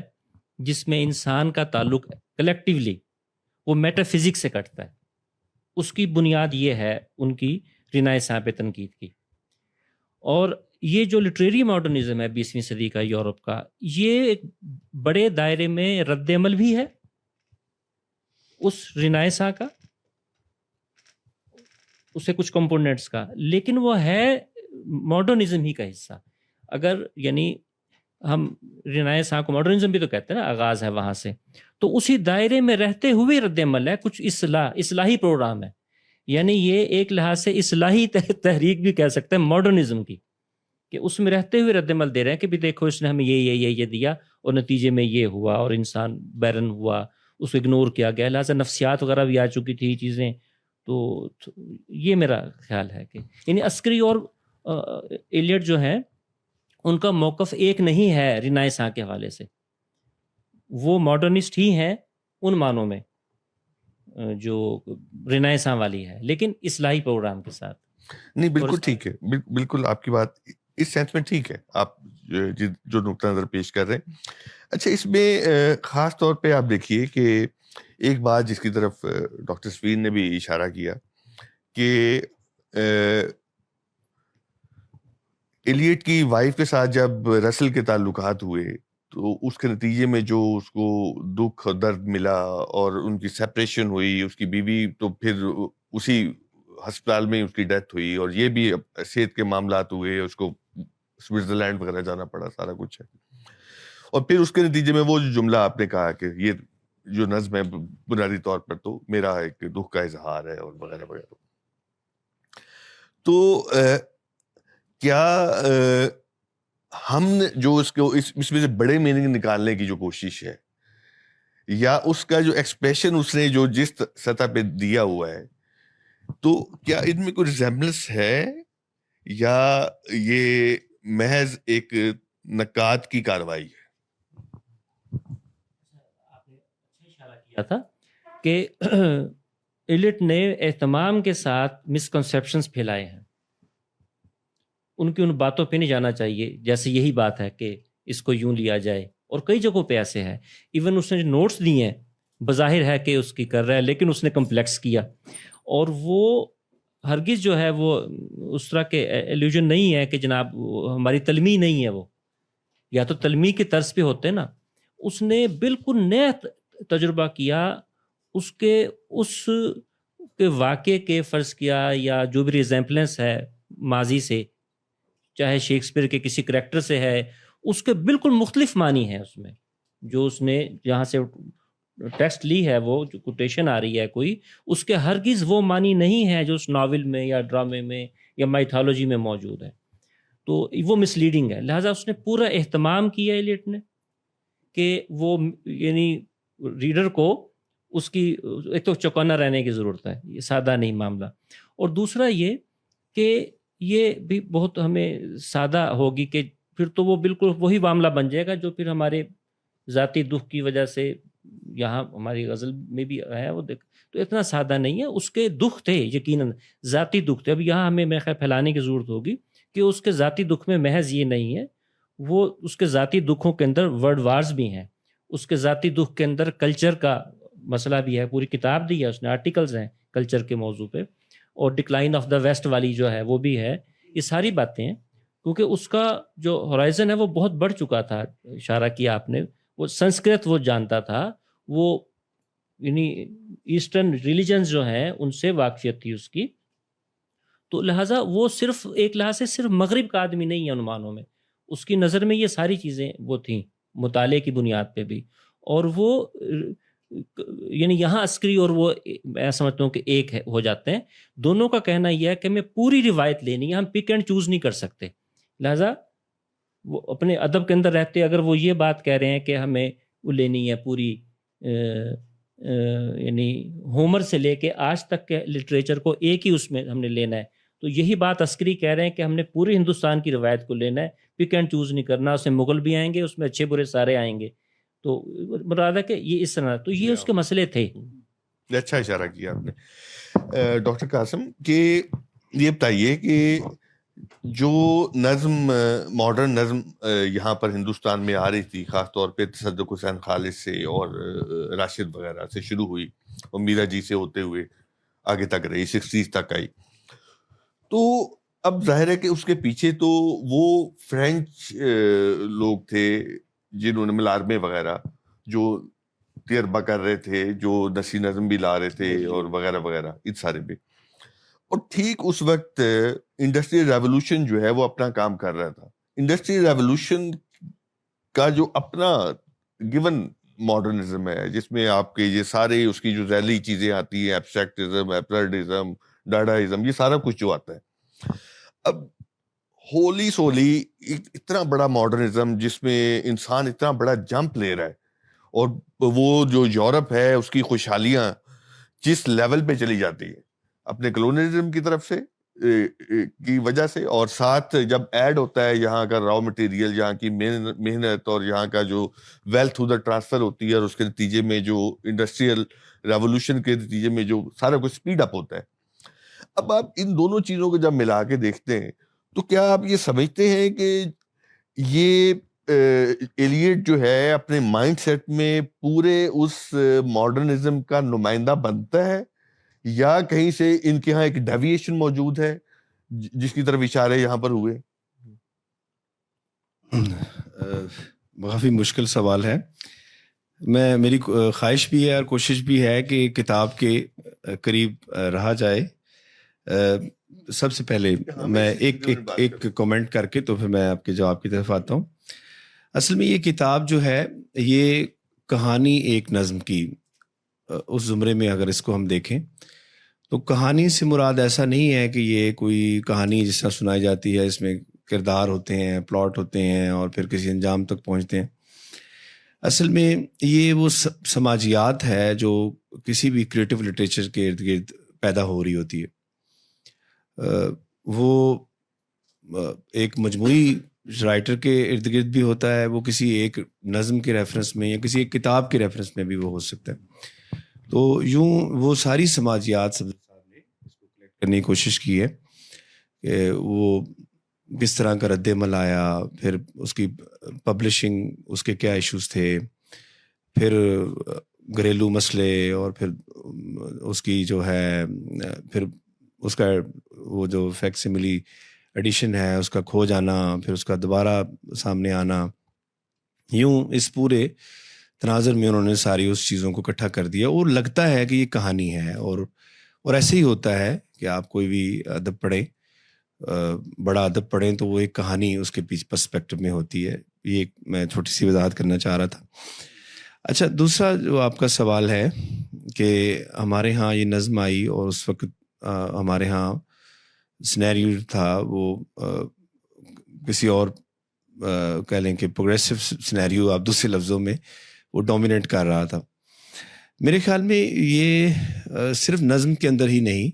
جس میں انسان کا تعلق کلیکٹیولی وہ میٹا فزکس سے کٹتا ہے. اس کی بنیاد یہ ہے ان کی رنائساں پہ تنقید کی. اور یہ جو لٹریری ماڈرنزم ہے 20ویں صدی کا یورپ کا، یہ ایک بڑے دائرے میں رد عمل بھی ہے اس رنائساں کا، اسے کچھ کمپوننٹس کا، لیکن وہ ہے ماڈرنزم ہی کا حصہ. اگر یعنی ہم رنائساں کو ماڈرنزم بھی تو کہتے ہیں نا، آغاز ہے وہاں سے، تو اسی دائرے میں رہتے ہوئے رد عمل ہے، کچھ اصلاحی پروگرام ہے. یعنی یہ ایک لحاظ سے اصلاحی تحریک بھی کہہ سکتے ہیں ماڈرنزم کی، کہ اس میں رہتے ہوئے رد عمل دے رہے ہیں کہ بھی دیکھو اس نے ہمیں یہ دیا اور نتیجے میں یہ ہوا اور انسان بیرن ہوا، اس کو اگنور کیا گیا، لہٰذا نفسیات وغیرہ بھی آ چکی تھی چیزیں. تو یہ میرا خیال ہے کہ یعنی عسکری اور ایلیٹ جو ہیں ان کا موقف ایک نہیں ہے رنائساں کے حوالے سے. وہ ماڈرنسٹ ہی ہیں ان معنوں میں جو رنائساں والی ہے، لیکن اصلاحی پروگرام کے ساتھ. نہیں بالکل ٹھیک ہے، بالکل آپ کی بات اس سینس میں ٹھیک ہے، آپ جو نقطہ نظر پیش کر رہے ہیں. اچھا، اس میں خاص طور پہ آپ دیکھیے کہ ایک بات جس کی طرف ڈاکٹر سفین نے بھی اشارہ کیا کہ ایلیٹ کی وائف کے ساتھ جب رسل کے تعلقات ہوئے تو اس کے نتیجے میں جو اس کو دکھ اور درد ملا اور ان کی سیپریشن ہوئی، اس کی بیوی تو پھر اسی ہسپتال میں اس کی ڈیتھ ہوئی، اور یہ بھی صحت کے معاملات ہوئے، اس کو سوئٹزرلینڈ وغیرہ جانا پڑا، سارا کچھ ہے. اور پھر اس کے نتیجے میں وہ جو جملہ آپ نے کہا کہ یہ جو نظم ہے بنیادی طور پر تو میرا ایک دکھ کا اظہار ہے اور وغیرہ وغیرہ. تو کیا ہم جو اس میں سے بڑے میننگ نکالنے کی جو کوشش ہے، یا اس کا جو ایکسپریشن اس نے جو جس سطح پہ دیا ہوا ہے، تو کیا ان میں کوئی ریزیمبلنس ہے یا یہ محض ایک نکات کی کاروائی ہے؟ آپ نے اچھا اشارہ کیا تھا کہ ایلیٹ نے اہتمام کے ساتھ مسکنسیپشنز پھیلائے ہیں. ان کی ان باتوں پہ نہیں جانا چاہیے، جیسے یہی بات ہے کہ اس کو یوں لیا جائے، اور کئی جگہوں پہ ایسے ہے. ایون اس نے جو نوٹس دیے ہیں بظاہر ہے کہ اس کی کر رہا ہے، لیکن اس نے کمپلیکس کیا، اور وہ ہرگز جو ہے وہ اس طرح کے ایلیوژن نہیں ہے کہ جناب ہماری تلمیح نہیں ہے، وہ یا تو تلمیح کے طرز پہ ہوتے ہیں نا. اس نے بالکل نیا تجربہ کیا، اس کے واقعے کے فرض کیا یا جو بھی ریزیمپلنس ہے ماضی سے، چاہے شیکسپیئر کے کسی کریکٹر سے ہے، اس کے بالکل مختلف معنی ہیں اس میں. جو اس نے جہاں سے ٹیکسٹ لی ہے، وہ جو کوٹیشن آ رہی ہے کوئی، اس کے ہرگز وہ معنی نہیں ہے جو اس ناول میں یا ڈرامے میں یا مائتھالوجی میں موجود ہے. تو وہ مسلیڈنگ ہے. لہٰذا اس نے پورا اہتمام کیا ایلیٹ نے کہ وہ یعنی ریڈر کو اس کی ایک تو چوکنا رہنے کی ضرورت ہے، یہ سادہ نہیں معاملہ. اور دوسرا یہ کہ یہ بھی بہت ہمیں سادہ ہوگی کہ پھر تو وہ بالکل وہی معاملہ بن جائے گا جو پھر ہمارے ذاتی دکھ کی وجہ سے یہاں ہماری غزل میں بھی ہے. وہ دیکھ تو اتنا سادہ نہیں ہے، اس کے دکھ تھے، یقیناً ذاتی دکھ تھے. اب یہاں ہمیں میرے خیال پھیلانے کی ضرورت ہوگی کہ اس کے ذاتی دکھ میں محض یہ نہیں ہے، وہ اس کے ذاتی دکھوں کے اندر ورڈ وارز بھی ہیں، اس کے ذاتی دکھ کے اندر کلچر کا مسئلہ بھی ہے. پوری کتاب دی ہے اس نے، آرٹیکلز ہیں کلچر کے موضوع پہ، اور ڈکلائن آف دا ویسٹ والی جو ہے وہ بھی ہے. یہ ساری باتیں ہیں کیونکہ اس کا جو ہورائزن ہے وہ بہت بڑھ چکا تھا. اشارہ کیا آپ نے، وہ سنسکرت وہ جانتا تھا، وہ یعنی ایسٹرن ریلیجنز جو ہیں ان سے واقفیت تھی اس کی. تو لہٰذا وہ صرف ایک لحاظ سے صرف مغرب کا آدمی نہیں ہے ان معنوں میں، اس کی نظر میں یہ ساری چیزیں وہ تھیں مطالعے کی بنیاد پہ بھی. اور وہ یعنی یہاں عسکری اور وہ میں سمجھتا ہوں کہ ایک ہو جاتے ہیں. دونوں کا کہنا یہ ہے کہ ہمیں پوری روایت لینی ہے، ہم پک اینڈ چوز نہیں کر سکتے. لہٰذا وہ اپنے ادب کے اندر رہتے اگر وہ یہ بات کہہ رہے ہیں کہ ہمیں وہ لینی ہے پوری یعنی ہومر سے لے کے آج تک کے لٹریچر کو ایک ہی اس میں ہم نے لینا ہے، تو یہی بات عسکری کہہ رہے ہیں کہ ہم نے پورے ہندوستان کی روایت کو لینا ہے، پک اینڈ چوز نہیں کرنا. اس میں مغل بھی آئیں گے، اس میں اچھے برے سارے آئیں گے. تو مراد ہے کہ یہ اس طرح، تو یہ اس کے مسئلے تھے. اچھا اشارہ کیا آپ نے ڈاکٹر قاسم کہ یہ بتائیے کہ جو نظم ماڈرن نظم یہاں پر ہندوستان میں آ رہی تھی، خاص طور پہ تصدق حسین خالد سے اور راشد وغیرہ سے شروع ہوئی اور میرا جی سے ہوتے ہوئے آگے تک رہی، 60s تک آئی، تو اب ظاہر ہے کہ اس کے پیچھے تو وہ فرینچ لوگ تھے جنہوں نے ملارمے وغیرہ جو تجربہ کر رہے تھے، جو نسی نظم بھی لا رہے تھے اور وغیرہ وغیرہ ان سارے بھی. اور ٹھیک اس وقت انڈسٹریل ریولوشن جو ہے وہ اپنا کام کر رہا تھا. انڈسٹریل ریولوشن کا جو اپنا گیون ماڈرنزم ہے، جس میں آپ کے یہ سارے اس کی جو ذیلی چیزیں آتی ہیں، ایبسٹریکٹزم، ایپلرڈزم، ڈاڈاازم، یہ سارا کچھ جو آتا ہے. اب ہولی سولی اتنا بڑا ماڈرنزم جس میں انسان اتنا بڑا جمپ لے رہا ہے، اور وہ جو یورپ ہے اس کی خوشحالیاں جس لیول پہ چلی جاتی ہے اپنے کلونیلزم کی طرف سے کی وجہ سے، اور ساتھ جب ایڈ ہوتا ہے یہاں کا را مٹیریل، یہاں کی محنت اور یہاں کا جو ویلتھ ادھر ٹرانسفر ہوتی ہے، اور اس کے نتیجے میں جو انڈسٹریل ریولوشن کے نتیجے میں جو سارا کچھ سپیڈ اپ ہوتا ہے. اب آپ ان دونوں چیزوں کو جب ملا کے دیکھتے ہیں تو کیا آپ یہ سمجھتے ہیں کہ یہ ایلیٹ جو ہے اپنے مائنڈ سیٹ میں پورے اس ماڈرنزم کا نمائندہ بنتا ہے، یا کہیں سے ان کے ہاں ایک ڈیویشن موجود ہے جس کی طرف اشارے یہاں پر ہوئے؟ کافی مشکل سوال ہے. میری خواہش بھی ہے اور کوشش بھی ہے کہ کتاب کے قریب رہا جائے. سب سے پہلے میں ایک کامنٹ کر کے تو پھر میں آپ کے جواب کی طرف آتا ہوں. اصل میں یہ کتاب جو ہے یہ کہانی ایک نظم کی اس زمرے میں اگر اس کو ہم دیکھیں تو کہانی سے مراد ایسا نہیں ہے کہ یہ کوئی کہانی جس طرح سنائی جاتی ہے، اس میں کردار ہوتے ہیں، پلاٹ ہوتے ہیں اور پھر کسی انجام تک پہنچتے ہیں. اصل میں یہ وہ سماجیات ہے جو کسی بھی کریٹو لٹریچر کے ارد گرد پیدا ہو رہی ہوتی ہے. وہ ایک مجموعی رائٹر کے ارد گرد بھی ہوتا ہے، وہ کسی ایک نظم کے ریفرنس میں یا کسی ایک کتاب کے ریفرنس میں بھی وہ ہو سکتا ہے. تو یوں وہ ساری سماجیات صاحب نے اس کو کلیکٹ کرنے کی کوشش کی ہے کہ وہ کس طرح کا رد عمل آیا، پھر اس کی پبلشنگ، اس کے کیا ایشوز تھے، پھر گھریلو مسئلے، اور پھر اس کی جو ہے پھر اس کا وہ جو فیکسیملی ایڈیشن ہے اس کا کھو جانا، پھر اس کا دوبارہ سامنے آنا. یوں اس پورے تناظر میں انہوں نے ساری اس چیزوں کو اکٹھا کر دیا اور لگتا ہے کہ یہ کہانی ہے. اور ایسے ہی ہوتا ہے کہ آپ کوئی بھی ادب پڑھیں، بڑا ادب پڑھیں تو وہ ایک کہانی اس کے پیچھے پرسپیکٹو میں ہوتی ہے. یہ میں چھوٹی سی وضاحت کرنا چاہ رہا تھا. اچھا، دوسرا جو آپ کا سوال ہے کہ ہمارے ہاں یہ نظم آئی اور اس وقت ہمارے ہاں سنیریو تھا وہ کسی اور کہہ لیں کہ پروگریسو سنیریو، آپ دوسرے لفظوں میں وہ ڈومینیٹ کر رہا تھا. میرے خیال میں یہ صرف نظم کے اندر ہی نہیں،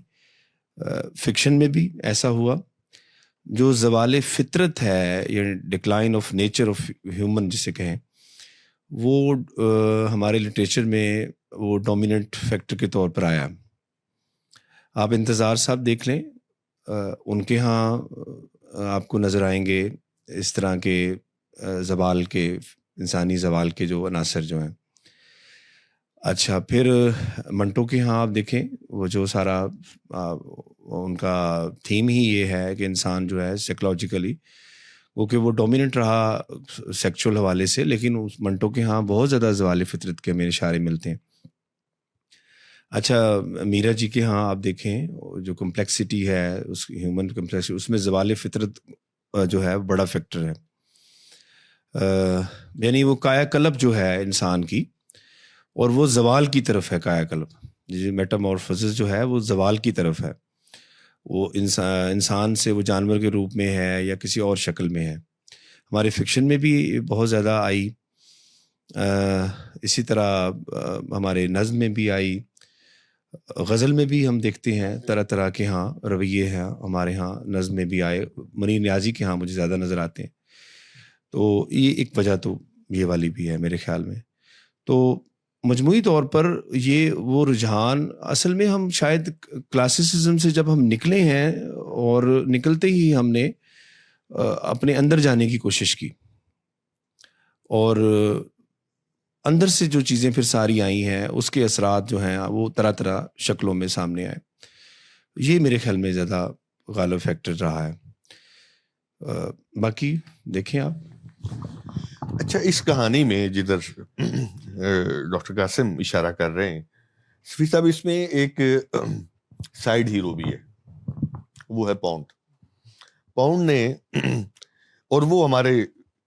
فکشن میں بھی ایسا ہوا. جو زوال فطرت ہے یا decline of nature of human جسے کہیں، وہ ہمارے لٹریچر میں وہ ڈومیننٹ فیکٹر کے طور پر آیا. آپ انتظار صاحب دیکھ لیں، ان کے ہاں آپ کو نظر آئیں گے اس طرح کے زوال کے، انسانی زوال کے جو عناصر جو ہیں. اچھا، پھر منٹو کے ہاں آپ دیکھیں وہ جو سارا ان کا تھیم ہی یہ ہے کہ انسان جو ہے سائیکولوجیکلی، کیونکہ وہ ڈومیننٹ رہا سیکچول حوالے سے، لیکن اس منٹو کے ہاں بہت زیادہ زوال فطرت کے میرے اشارے ملتے ہیں. اچھا، میرا جی کے ہاں آپ دیکھیں جو کمپلیکسٹی ہے اس ہیومن کمپلیکسٹی، اس میں زوال فطرت جو ہے بڑا فیکٹر ہے. یعنی وہ کایا کلپ جو ہے انسان کی، اور وہ زوال کی طرف ہے. کایا کلپ میٹامورفوسس جو ہے وہ زوال کی طرف ہے. وہ انسان سے وہ جانور کے روپ میں ہے یا کسی اور شکل میں ہے. ہمارے فکشن میں بھی بہت زیادہ آئی، اسی طرح ہمارے نظم میں بھی آئی، غزل میں بھی ہم دیکھتے ہیں طرح طرح کے ہاں رویے ہیں. ہمارے ہاں نظم میں بھی آئے، منیر نیازی کے ہاں مجھے زیادہ نظر آتے ہیں. تو یہ ایک وجہ تو یہ والی بھی ہے میرے خیال میں. تو مجموعی طور پر یہ وہ رجحان اصل میں ہم شاید کلاسیسزم سے جب ہم نکلے ہیں اور نکلتے ہی ہم نے اپنے اندر جانے کی کوشش کی اور اندر سے جو چیزیں پھر ساری آئی ہیں اس کے اثرات جو ہیں وہ طرح طرح شکلوں میں سامنے آئے. یہ میرے خیال میں زیادہ غالب فیکٹر رہا ہے. باقی دیکھیں آپ. اچھا اس کہانی میں جدھر ڈاکٹر قاسم اشارہ کر رہے ہیں صفی صاحب اس میں ایک سائیڈ ہیرو بھی ہے, وہ ہے پاؤنڈ نے, اور وہ ہمارے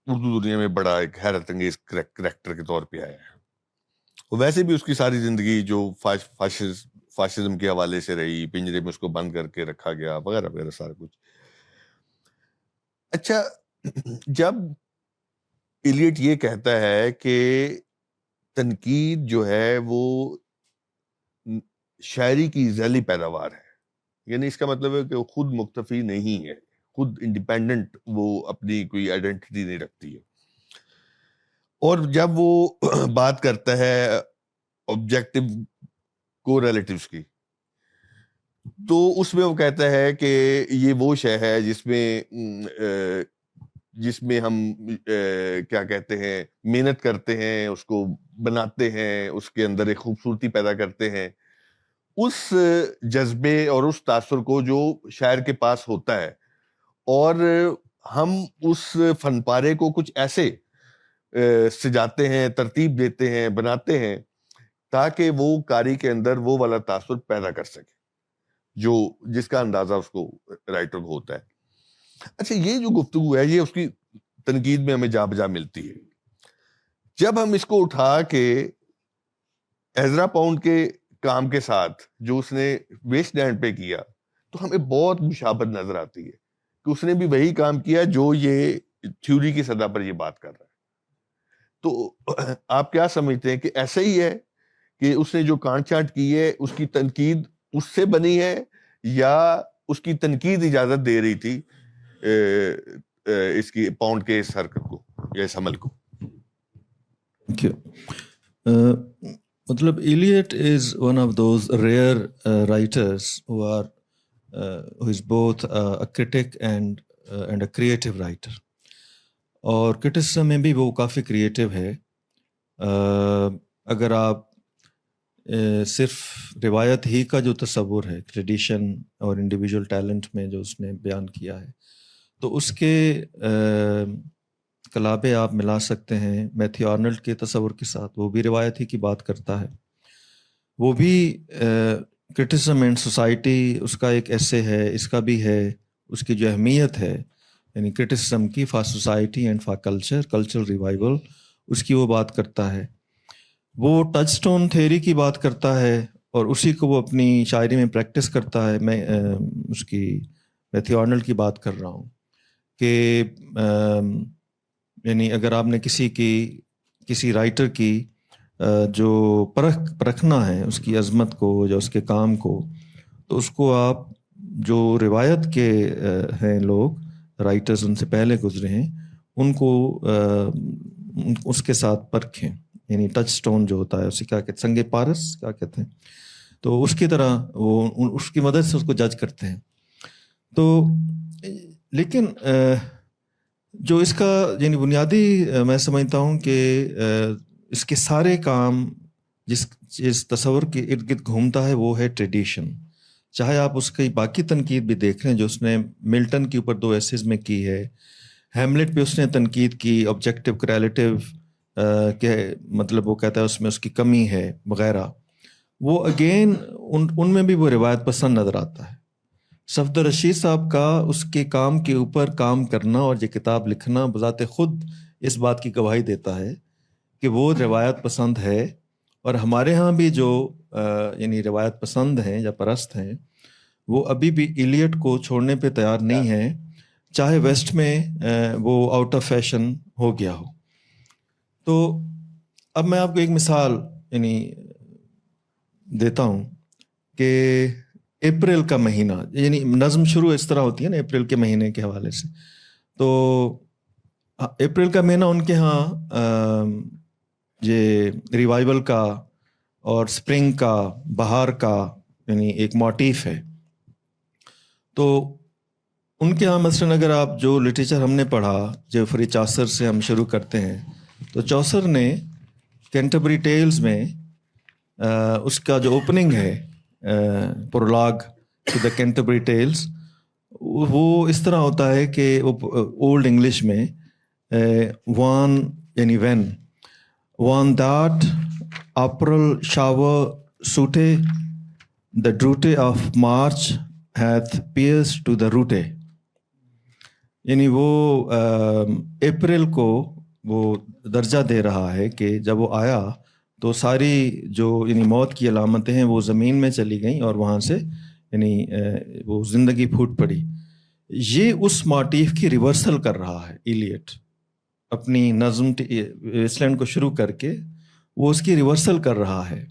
اردو دنیا میں بڑا ایک حیرت انگیز کریکٹر کے طور پہ آیا ہے. ویسے بھی اس کی ساری زندگی جو فاشزم کے حوالے سے رہی, پنجرے میں اس کو بند کر کے رکھا گیا وغیرہ وغیرہ سارا کچھ. اچھا جب ایلیٹ یہ کہتا ہے کہ تنقید جو ہے وہ شاعری کی ذیلی پیداوار ہے, یعنی اس کا مطلب ہے کہ وہ خود مکتفی نہیں ہے, خود انڈیپینڈنٹ وہ اپنی کوئی آئیڈینٹی نہیں رکھتی ہے. اور جب وہ بات کرتا ہے آبجیکٹو کو ریلیٹیوز کی, تو اس میں وہ کہتا ہے کہ یہ وہ شے ہے جس میں ہم کیا کہتے ہیں محنت کرتے ہیں, اس کو بناتے ہیں, اس کے اندر ایک خوبصورتی پیدا کرتے ہیں. اس جذبے اور اس تاثر کو جو شاعر کے پاس ہوتا ہے, اور ہم اس فن پارے کو کچھ ایسے سجاتے ہیں, ترتیب دیتے ہیں, بناتے ہیں تاکہ وہ قاری کے اندر وہ والا تاثر پیدا کر سکے جس کا اندازہ اس کو رائٹر کو ہوتا ہے. اچھا یہ جو گفتگو ہے یہ اس کی تنقید میں ہمیں جا بجا ملتی ہے. جب ہم اس کو اٹھا کے ایزرا پاؤنڈ کے کام کے ساتھ جو اس نے ویسٹ لینڈ پہ کیا تو ہمیں بہت مشابہت نظر آتی ہے کہ اس نے بھی وہی کام کیا جو یہ تھیوری کی سطح پر یہ بات کر رہا ہے. تو آپ کیا سمجھتے ہیں کہ ایسا ہی ہے کہ اس نے جو کانٹ چانٹ کی ہے اس کی تنقید اس سے بنی ہے, یا اس کی تنقید اجازت دے رہی تھی اس کی پاؤنڈ کے اس حرکت کو یا اس عمل کو؟ مطلب Eliot is one of those rare writers who is both a critic and a creative writer. اور کرٹیسزم میں بھی وہ کافی کریٹیو ہے. اگر آپ صرف روایت ہی کا جو تصور ہے, ٹریڈیشن اور انڈیویجول ٹیلنٹ میں جو اس نے بیان کیا ہے, تو اس کے کلابے آپ ملا سکتے ہیں میتھیو آرنلڈ کے تصور کے ساتھ. وہ بھی روایت ہی کی بات کرتا ہے, وہ بھی کرٹیسزم اینڈ سوسائٹی اس کا ایک ایسے ہے, اس کا بھی ہے. اس کی جو اہمیت ہے یعنی کرٹیسزم کی for society and for cultural revival, اس کی وہ بات کرتا ہے. وہ ٹچ سٹون تھیوری کی بات کرتا ہے اور اسی کو وہ اپنی شاعری میں پریکٹس کرتا ہے. میں اس کی میتھیو آرنلڈ کی بات کر رہا ہوں کہ یعنی اگر آپ نے کسی رائٹر کی جو پرکھنا ہے اس کی عظمت کو یا اس کے کام کو, تو اس کو آپ جو روایت کے ہیں لوگ رائٹرز ان سے پہلے گزرے ہیں ان کو اس کے ساتھ پرکھیں. یعنی ٹچ سٹون جو ہوتا ہے اسے کیا کہتے ہیں, سنگ پارس کیا کہتے ہیں, تو اس کی طرح وہ اس کی مدد سے اس کو جج کرتے ہیں. تو لیکن جو اس کا یعنی بنیادی میں سمجھتا ہوں کہ اس کے سارے کام جس تصور کے ارد گرد گھومتا ہے وہ ہے ٹریڈیشن. چاہے آپ اس کی باقی تنقید بھی دیکھ رہے ہیں جو اس نے ملٹن کے اوپر 2 ایسیز میں کی ہے, ہیملیٹ پہ اس نے تنقید کی, آبجیکٹو کریلیٹیو کہ مطلب وہ کہتا ہے اس میں اس کی کمی ہے وغیرہ. وہ اگین ان میں بھی وہ روایت پسند نظر آتا ہے. صفدر رشید صاحب کا اس کے کام کے اوپر کام کرنا اور یہ کتاب لکھنا بذات خود اس بات کی گواہی دیتا ہے کہ وہ روایت پسند ہے. اور ہمارے ہاں بھی جو یعنی روایت پسند ہیں یا پرست ہیں وہ ابھی بھی ایلیٹ کو چھوڑنے پہ تیار نہیں ہیں, چاہے ویسٹ میں وہ آؤٹ آف فیشن ہو گیا ہو. تو اب میں آپ کو ایک مثال یعنی دیتا ہوں کہ اپریل کا مہینہ, یعنی نظم شروع اس طرح ہوتی ہے نا اپریل کے مہینے کے حوالے سے. تو اپریل کا مہینہ ان کے ہاں یہ ریوائول کا اور اسپرنگ کا, بہار کا یعنی ایک موٹیف ہے. تو ان کے یہاں مثلاً اگر آپ جو لٹریچر ہم نے پڑھا, جیفری چاسر سے ہم شروع کرتے ہیں, تو چوسر نے کینٹربری ٹیلز میں اس کا جو اوپننگ ہے, prologue to the Canterbury Tales, وہ اس طرح ہوتا ہے کہ اولڈ انگلش میں وان یعنی whan that April shower soote the drought of March hath pierced to the روٹے. یعنی وہ اپریل کو وہ درجہ دے رہا ہے کہ جب وہ آیا تو ساری جو یعنی موت کی علامتیں ہیں وہ زمین میں چلی گئیں اور وہاں سے یعنی وہ زندگی پھوٹ پڑی. یہ اس موٹیف کی ریورسل کر رہا ہے ایلیٹ اپنی نظم ویسٹ لینڈ کو شروع کر کے, وہ اس کی ریورسل کر رہا ہے.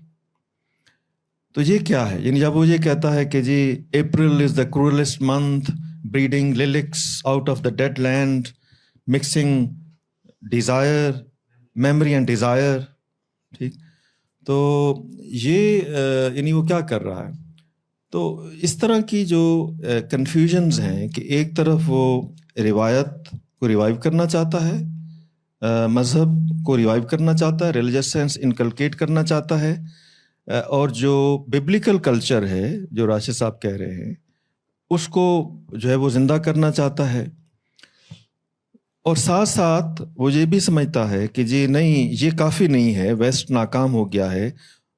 تو یہ کیا ہے, یعنی جب وہ یہ کہتا ہے کہ جی April is the cruellest month, breeding lilacs out of the dead land, mixing desire, memory and desire, ٹھیک. تو یہ یعنی وہ کیا کر رہا ہے. تو اس طرح کی جو کنفیوژنز ہیں کہ ایک طرف وہ روایت کو ریوائیو کرنا چاہتا ہے, مذہب کو ریوائیو کرنا چاہتا ہے, ریلیجس سینس انکلکیٹ کرنا چاہتا ہے, اور جو ببلیکل کلچر ہے جو راشد صاحب کہہ رہے ہیں اس کو جو ہے وہ زندہ کرنا چاہتا ہے. اور ساتھ ساتھ وہ یہ بھی سمجھتا ہے کہ جی نہیں, یہ کافی نہیں ہے, ویسٹ ناکام ہو گیا ہے,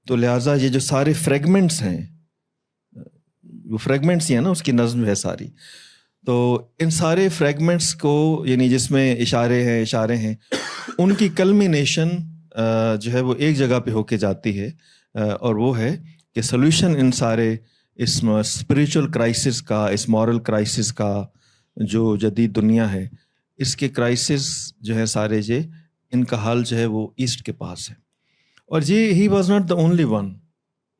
تو لہٰذا یہ جو سارے فریگمنٹس ہیں, وہ فریگمنٹس ہی ہیں نا, اس کی نظم ہے ساری, تو ان سارے فریگمنٹس کو یعنی جس میں اشارے ہیں ان کی کلمینیشن جو ہے وہ ایک جگہ پہ ہو کے جاتی ہے, اور وہ ہے کہ سلوشن ان سارے اس اسپریچول کرائسس کا, اس مورل کرائسس کا جو جدید دنیا ہے, اس کے کرائسس جو ہے سارے یہ ان کا حل جو ہے وہ ایسٹ کے پاس ہے. اور یہ ہی was not the only one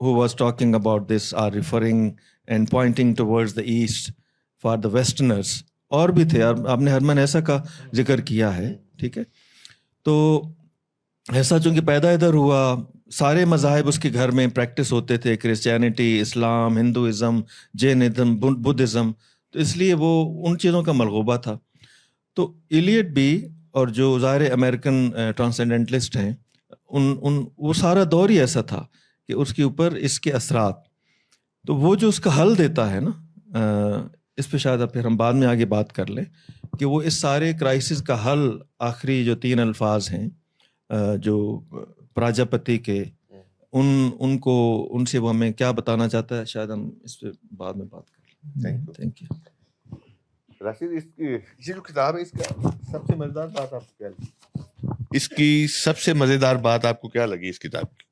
who was talking about this or referring and pointing towards the east for the westerners. اور بھی تھے, آپ نے ہرمن ایسا کا ذکر کیا ہے, ٹھیک ہے. تو ایسا چونکہ پیدا ادھر ہوا, سارے مذاہب اس کے گھر میں پریکٹس ہوتے تھے, کرسچینٹی, اسلام, ہندوازم, جینزم, بدھزم, تو اس لیے وہ ان چیزوں کا ملغوبہ تھا. تو ایلیٹ بھی اور جو ظاہر امریکن ٹرانسینڈنٹلسٹ ہیں ان وہ سارا دور ہی ایسا تھا کہ اس کے اوپر اس کے اثرات, تو وہ جو اس کا حل دیتا ہے نا, اس پہ شاید پھر ہم بعد میں آگے بات کر لیں کہ وہ اس سارے کرائسس کا حل آخری جو 3 الفاظ ہیں جو پراجاپتی کے, ان کو ان سے وہ ہمیں کیا بتانا چاہتا ہے, شاید ہم اس پہ بعد میں بات کر لیں. Thank you. راشد, یہ جو کتاب ہے اس کا سب سے مزیدار بات آپ کو کیا لگی, اس کی سب سے مزیدار بات آپ کو کیا لگی اس کتاب کی؟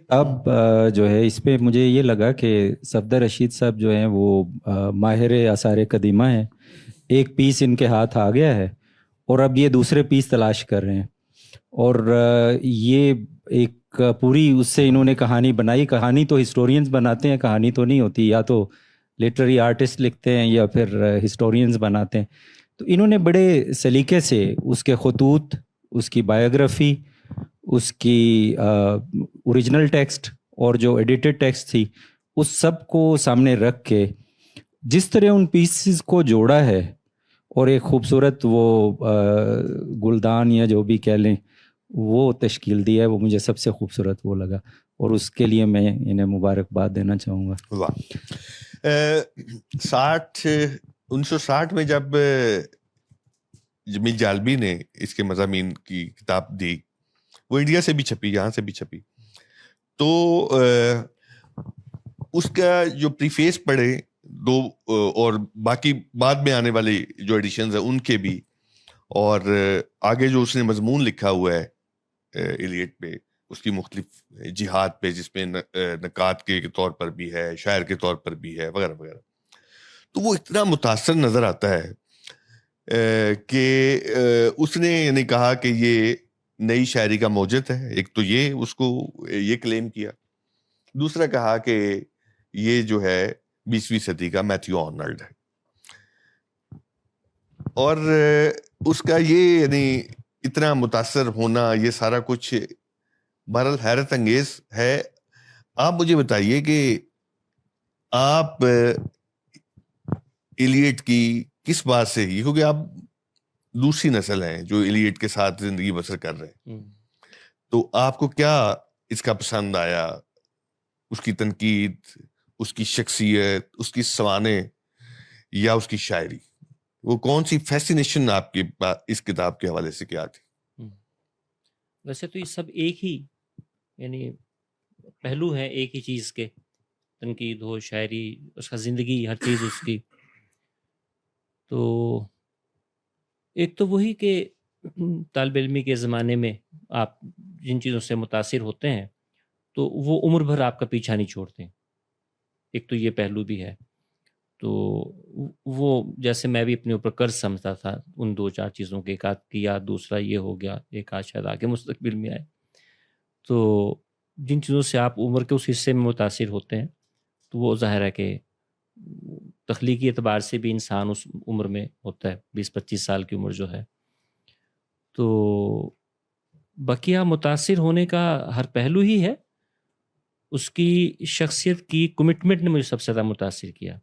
اب جو ہے اس پہ مجھے یہ لگا کہ صفدر رشید صاحب جو ہیں وہ ماہر آثار قدیمہ ہیں. ایک پیس ان کے ہاتھ آ گیا ہے اور اب یہ دوسرے پیس تلاش کر رہے ہیں, اور یہ ایک پوری اس سے انہوں نے کہانی بنائی. کہانی تو ہسٹورینز بناتے ہیں, کہانی تو نہیں ہوتی, یا تو لٹریری آرٹسٹ لکھتے ہیں یا پھر ہسٹورینز بناتے ہیں. تو انہوں نے بڑے سلیقے سے اس کے خطوط, اس کی بایوگرافی, اس کی اوریجنل ٹیکسٹ اور جو ایڈیٹڈ ٹیکسٹ تھی, اس سب کو سامنے رکھ کے جس طرح ان پیسز کو جوڑا ہے اور ایک خوبصورت وہ گلدان یا جو بھی کہہ لیں وہ تشکیل دیا ہے, وہ مجھے سب سے خوبصورت وہ لگا, اور اس کے لیے میں انہیں مبارکباد دینا چاہوں گا. واہ. 1960 میں جب جمیل جالبی نے اس کے مضامین کی کتاب دی, وہ انڈیا سے بھی چھپی, یہاں سے بھی چھپی, تو اس کا جو پریفیس پڑھے دو, اور باقی بعد میں آنے والے جو ایڈیشنز ہیں ان کے بھی, اور آگے جو اس نے مضمون لکھا ہوا ہے ایلیٹ پہ, اس کی مختلف جہاد پہ, جس میں نکات کے طور پر بھی ہے, شاعر کے طور پر بھی ہے, وغیرہ وغیرہ, تو وہ اتنا متاثر نظر آتا ہے کہ اس نے یعنی کہا کہ یہ نئی شاعری کا موجد ہے. ایک تو یہ اس کو یہ کلیم کیا, دوسرا کہا کہ یہ جو ہے 20ویں صدی کا میتھیو آرنلڈ ہے, اور اس کا یہ یعنی اتنا متاثر ہونا, یہ سارا کچھ بہرحال حیرت انگیز ہے. آپ مجھے بتائیے کہ آپ ایلیٹ کی کس بات سے ہی, کیونکہ آپ دوسری نسل ہیں جو ایلیٹ کے ساتھ زندگی بسر کر رہے ہیں, تو آپ کو کیا اس کا پسند آیا, اس کی تنقید, اس کی شخصیت, اس کی سوانح یا اس کی شاعری, وہ کون سی فیسینیشن آپ کی اس کتاب کے حوالے سے کیا تھی؟ ویسے تو یہ سب ایک ہی یعنی پہلو ہیں ایک ہی چیز کے, تنقید ہو, شاعری, اس کا زندگی, ہر چیز اس کی. تو ایک تو وہی کہ طالب علمی کے زمانے میں آپ جن چیزوں سے متاثر ہوتے ہیں تو وہ عمر بھر آپ کا پیچھا نہیں چھوڑتے. ایک تو یہ پہلو بھی ہے. تو وہ جیسے میں بھی اپنے اوپر قرض سمجھتا تھا ان 2-4 چیزوں کے, ایک آدھ کیا, دوسرا یہ ہو گیا, ایک آدھ شاید آگے مستقبل میں آئے. تو جن چیزوں سے آپ عمر کے اس حصے میں متاثر ہوتے ہیں تو وہ ظاہر ہے کہ تخلیقی اعتبار سے بھی انسان اس عمر میں ہوتا ہے, 20-25 سال کی عمر جو ہے. تو بقیہ متاثر ہونے کا ہر پہلو ہی ہے. اس کی شخصیت کی کمٹمنٹ نے مجھے سب سے زیادہ متاثر کیا.